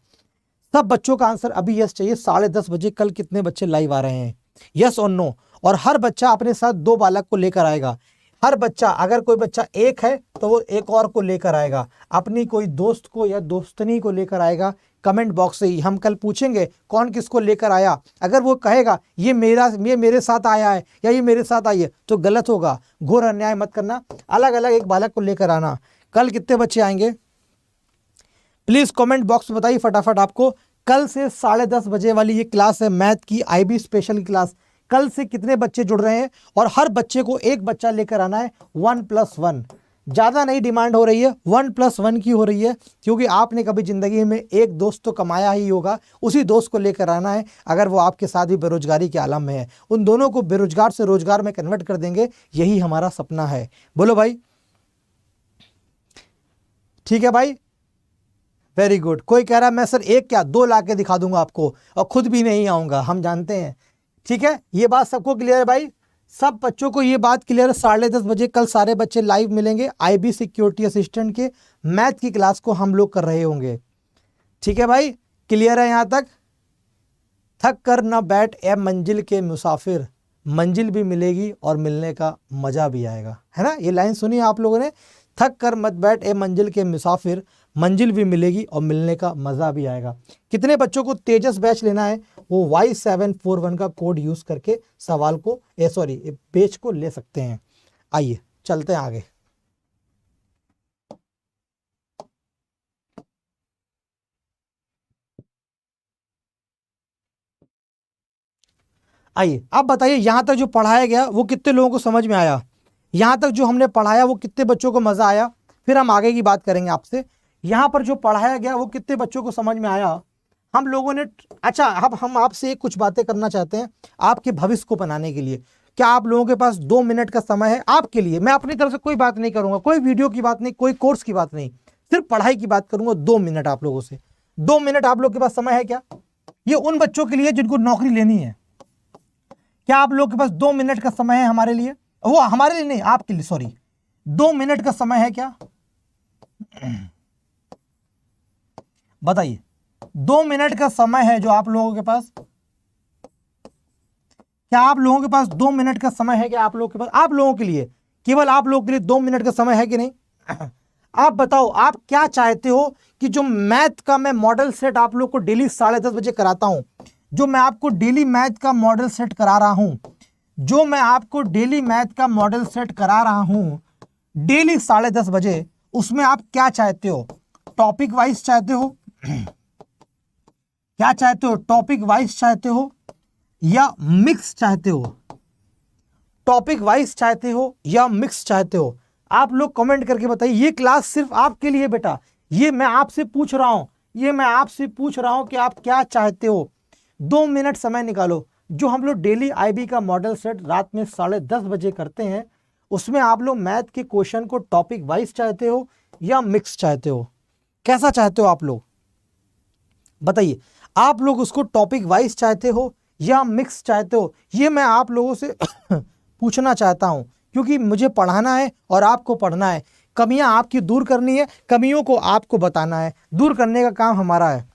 सब बच्चों का आंसर अभी यस चाहिए। 10:30 बजे कल कितने बच्चे लाइव आ रहे हैं, यस और नो। और हर बच्चा अपने साथ 2 बालक को लेकर आएगा। हर बच्चा, अगर कोई बच्चा एक है तो वो एक और को लेकर आएगा, अपनी कोई दोस्त को या दोस्तनी को लेकर आएगा। कमेंट बॉक्स से ही हम कल पूछेंगे कौन किसको लेकर आया। अगर वो कहेगा ये मेरे साथ आया है या ये मेरे साथ आई है तो गलत होगा, घोर अन्याय मत करना। अलग अलग एक बालक को लेकर आना। कल कितने बच्चे आएंगे प्लीज़ कमेंट बॉक्स में बताइए फटाफट। आपको कल से 10:30 बजे वाली ये क्लास है मैथ की, IB स्पेशल क्लास। कल से कितने बच्चे जुड़ रहे हैं? और हर बच्चे को एक बच्चा लेकर आना है। 1+1, ज़्यादा नहीं डिमांड हो रही है, 1+1 की हो रही है, क्योंकि आपने कभी ज़िंदगी में एक दोस्त तो कमाया ही होगा, उसी दोस्त को लेकर आना है। अगर वो आपके साथ भी बेरोजगारी के आलम में है, उन दोनों को बेरोजगार से रोजगार में कन्वर्ट कर देंगे। यही हमारा सपना है। बोलो भाई, ठीक है भाई, वेरी गुड। कोई कह रहा है मैं सर एक क्या 2 ला के दिखा दूंगा आपको, और खुद भी नहीं आऊँगा, हम जानते हैं। ठीक है, ये बात सबको क्लियर है भाई? सब बच्चों को ये बात क्लियर है? 10:30 बजे कल सारे बच्चे लाइव मिलेंगे। IB सिक्योरिटी असिस्टेंट के मैथ की क्लास को हम लोग कर रहे होंगे। ठीक है भाई, क्लियर है यहाँ तक? थक कर न बैठ ए मंजिल के मुसाफिर, मंजिल भी मिलेगी और मिलने का मज़ा भी आएगा, है ना? ये लाइन सुनी आप लोगों ने? थक कर मत बैठ ए मंजिल के मुसाफिर, मंजिल भी मिलेगी और मिलने का मज़ा भी आएगा। कितने बच्चों को तेजस बैच लेना है वो Y741 का कोड यूज़ करके सवाल को बैच को ले सकते हैं। आइए चलते हैं आगे। आइए अब बताइए, यहाँ तक जो पढ़ाया गया वो कितने लोगों को समझ में आया? यहाँ तक जो हमने पढ़ाया वो कितने बच्चों को मज़ा आया? फिर हम आगे की बात करेंगे आपसे। यहाँ पर जो पढ़ाया गया वो कितने बच्चों को समझ में आया? हम लोगों ने, अच्छा अब हम आपसे कुछ बातें करना चाहते हैं आपके भविष्य को बनाने के लिए। क्या आप लोगों के पास 2 मिनट का समय है आपके लिए? मैं अपनी तरफ से कोई बात नहीं करूंगा, कोई वीडियो की बात नहीं, कोई कोर्स की बात नहीं, सिर्फ पढ़ाई की बात करूंगा। 2 मिनट आप लोगों से, 2 मिनट आप लोग के पास समय है क्या? ये उन बच्चों के लिए जिनको नौकरी लेनी है। क्या आप लोग के पास 2 मिनट का समय है हमारे लिए? वो हमारे लिए नहीं, आपके लिए, सॉरी। 2 मिनट का समय है क्या? बताइए, 2 मिनट का समय है जो आप लोगों के पास? क्या आप लोगों के पास 2 मिनट का समय है क्या? आप लोगों के पास, आप लोगों के लिए, केवल आप लोगों के लिए 2 मिनट का समय है कि नहीं? आप बताओ, आप क्या चाहते हो कि जो मैथ का मैं मॉडल सेट आप लोग को डेली 10:30 बजे कराता हूं, जो मैं आपको डेली मैथ का मॉडल सेट करा रहा हूं, जो मैं आपको डेली मैथ का मॉडल सेट करा रहा हूं डेली 10:30 बजे, उसमें आप क्या चाहते हो? टॉपिक वाइज चाहते हो? क्या चाहते हो? टॉपिक वाइज चाहते हो या मिक्स चाहते हो? टॉपिक वाइज चाहते हो या मिक्स चाहते हो? आप लोग कमेंट करके बताइए। ये क्लास सिर्फ आपके लिए बेटा, ये मैं आपसे पूछ रहा हूं, ये मैं आपसे पूछ रहा हूं कि आप क्या चाहते हो। 2 मिनट समय निकालो। जो हम लोग डेली आईबी का मॉडल सेट रात में 10:30 बजे करते हैं, उसमें आप लोग मैथ के क्वेश्चन को टॉपिक वाइज चाहते हो या मिक्स चाहते हो? कैसा चाहते हो आप लोग बताइए। आप लोग उसको टॉपिक वाइज चाहते हो या मिक्स चाहते हो? ये मैं आप लोगों से पूछना चाहता हूं, क्योंकि मुझे पढ़ाना है और आपको पढ़ना है। कमियां आपकी दूर करनी है, कमियों को आपको बताना है, दूर करने का काम हमारा है।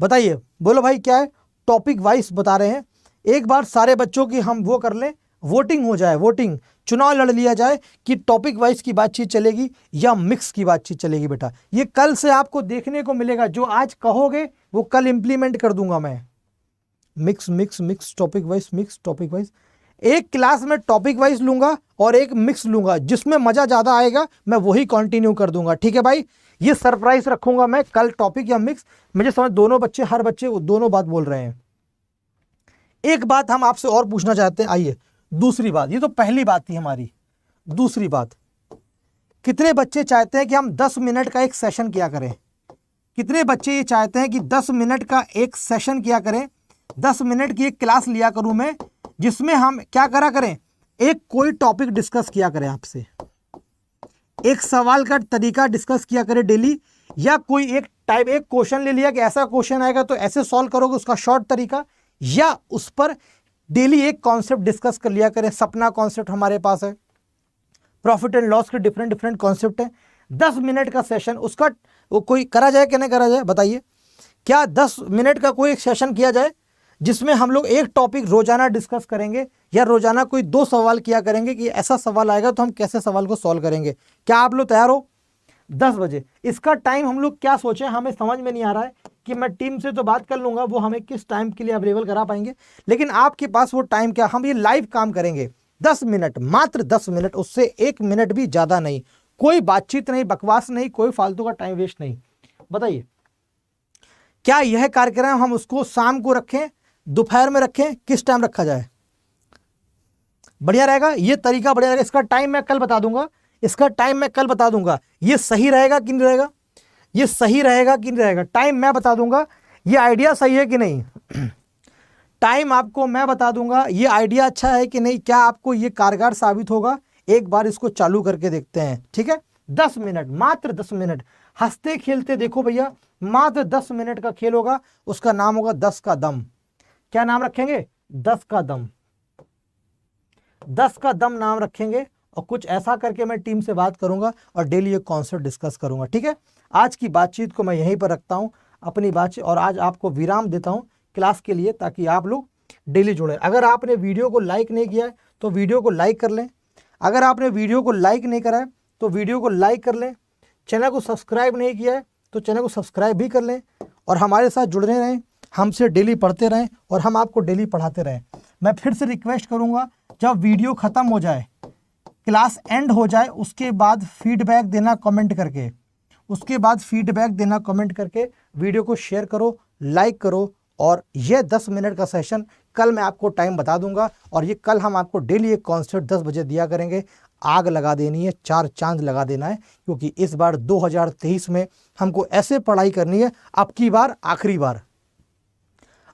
बताइए, बोलो भाई क्या है? टॉपिक वाइज बता रहे हैं। एक बार सारे बच्चों की हम वो कर लें, वोटिंग हो जाए, वोटिंग, चुनाव लड़ लिया जाए कि टॉपिक वाइज की बातचीत चलेगी या मिक्स की बातचीत चलेगी। बेटा ये कल से आपको देखने को मिलेगा, जो आज कहोगे वो कल इंप्लीमेंट कर दूंगा मैं। Mix mix mix, topic wise mix, topic wise. एक क्लास में टॉपिक वाइज लूंगा और एक मिक्स लूंगा, जिसमें मजा ज्यादा आएगा मैं वही कंटिन्यू कर दूंगा। ठीक है भाई, ये सरप्राइज रखूंगा मैं, कल टॉपिक या मिक्स। मुझे समझ, दोनों बच्चे, हर बच्चे दोनों बात बोल रहे हैं। एक बात हम आपसे और पूछना चाहते हैं, आइए दूसरी बात। ये तो पहली बात थी हमारी। दूसरी बात, कितने बच्चे चाहते हैं कि हम 10 मिनट का एक सेशन किया करें? कितने बच्चे ये चाहते हैं कि 10 मिनट का एक सेशन किया करें? 10 मिनट की एक क्लास लिया करूं मैं, जिसमें हम क्या करा करें? एक कोई टॉपिक डिस्कस किया करें आपसे, एक सवाल का तरीका डिस्कस किया करें डेली, या कोई एक क्वेश्चन ले लिया कि ऐसा क्वेश्चन आएगा तो ऐसे सॉल्व करोगे, उसका शॉर्ट तरीका, या उस पर डेली एक कॉन्सेप्ट डिस्कस कर लिया करें। सपना कॉन्सेप्ट हमारे पास है, प्रॉफिट एंड लॉस के डिफरेंट डिफरेंट कॉन्सेप्ट हैं। 10 मिनट का सेशन, उसका वो कोई करा जाए कि नहीं करा जाए? बताइए, क्या 10 मिनट का कोई एक सेशन किया जाए जिसमें हम लोग एक टॉपिक रोजाना डिस्कस करेंगे, या रोजाना कोई 2 सवाल किया करेंगे कि ऐसा सवाल आएगा तो हम कैसे सवाल को सॉल्व करेंगे? क्या आप लोग तैयार हो? 10 बजे। इसका टाइम हम लोग क्या सोचें, हमें समझ में नहीं आ रहा है कि मैं टीम से तो बात कर लूंगा, वो हमें किस टाइम के लिए अवेलेबल करा पाएंगे, लेकिन आपके पास वो टाइम क्या? हम ये लाइव काम करेंगे 10 मिनट, मात्र 10 मिनट, उससे 1 मिनट भी ज्यादा नहीं। कोई बातचीत नहीं, बकवास नहीं, कोई फालतू का टाइम वेस्ट नहीं। बताइए, क्या यह कार्यक्रम हम उसको शाम को रखें, दोपहर में रखें, किस टाइम रखा जाए? बढ़िया रहेगा, ये तरीका बढ़िया रहेगा। इसका टाइम मैं कल बता दूंगा, इसका टाइम मैं कल बता दूंगा। ये सही रहेगा कि नहीं रहेगा? ये सही रहेगा कि नहीं रहेगा? टाइम मैं बता दूंगा। ये आइडिया सही है कि नहीं? टाइम आपको मैं बता दूंगा। ये आइडिया अच्छा है कि नहीं? क्या आपको ये कारगर साबित होगा? एक बार इसको चालू करके देखते हैं, ठीक है? 10 मिनट, मात्र 10 मिनट, हंसते खेलते देखो भैया, मात्र 10 मिनट का खेल होगा। उसका नाम होगा 10 का दम। क्या नाम रखेंगे? 10 का दम। 10 का दम नाम रखेंगे, और कुछ ऐसा करके मैं टीम से बात करूंगा और डेली एक कॉन्सेप्ट डिस्कस करूंगा। ठीक है, आज की बातचीत को मैं यहीं पर रखता हूं, अपनी बातचीत, और आज आपको विराम देता हूं क्लास के लिए, ताकि आप लोग डेली जुड़े। अगर आपने वीडियो को लाइक नहीं किया है तो वीडियो को लाइक कर लें। अगर आपने वीडियो को लाइक नहीं करा है तो वीडियो को लाइक कर लें। चैनल को सब्सक्राइब नहीं किया है तो चैनल को सब्सक्राइब भी कर लें, और हमारे साथ जुड़े रहें, हमसे डेली पढ़ते रहें, और हम आपको डेली पढ़ाते रहें। मैं फिर से रिक्वेस्ट करूँगा, जब वीडियो ख़त्म हो जाए, क्लास एंड हो जाए, उसके बाद फीडबैक देना कमेंट करके, उसके बाद फीडबैक देना कमेंट करके, वीडियो को शेयर करो, लाइक करो। और ये 10 मिनट का सेशन कल मैं आपको टाइम बता दूंगा, और ये कल हम आपको डेली एक कॉन्सेप्ट 10 बजे दिया करेंगे। आग लगा देनी है, 4 चांद लगा देना है, क्योंकि इस बार 2023 में हमको ऐसे पढ़ाई करनी है। अब की बार आखिरी बार,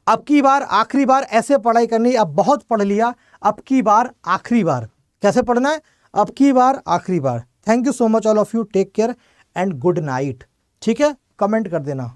अब की बार आखिरी बार ऐसे पढ़ाई करनी है। अब बहुत पढ़ लिया, अब की बार आखिरी बार। कैसे पढ़ना है? अब की बार आखिरी बार। Thank you so much all of you, take care and good night. ठीक है, कमेंट कर देना।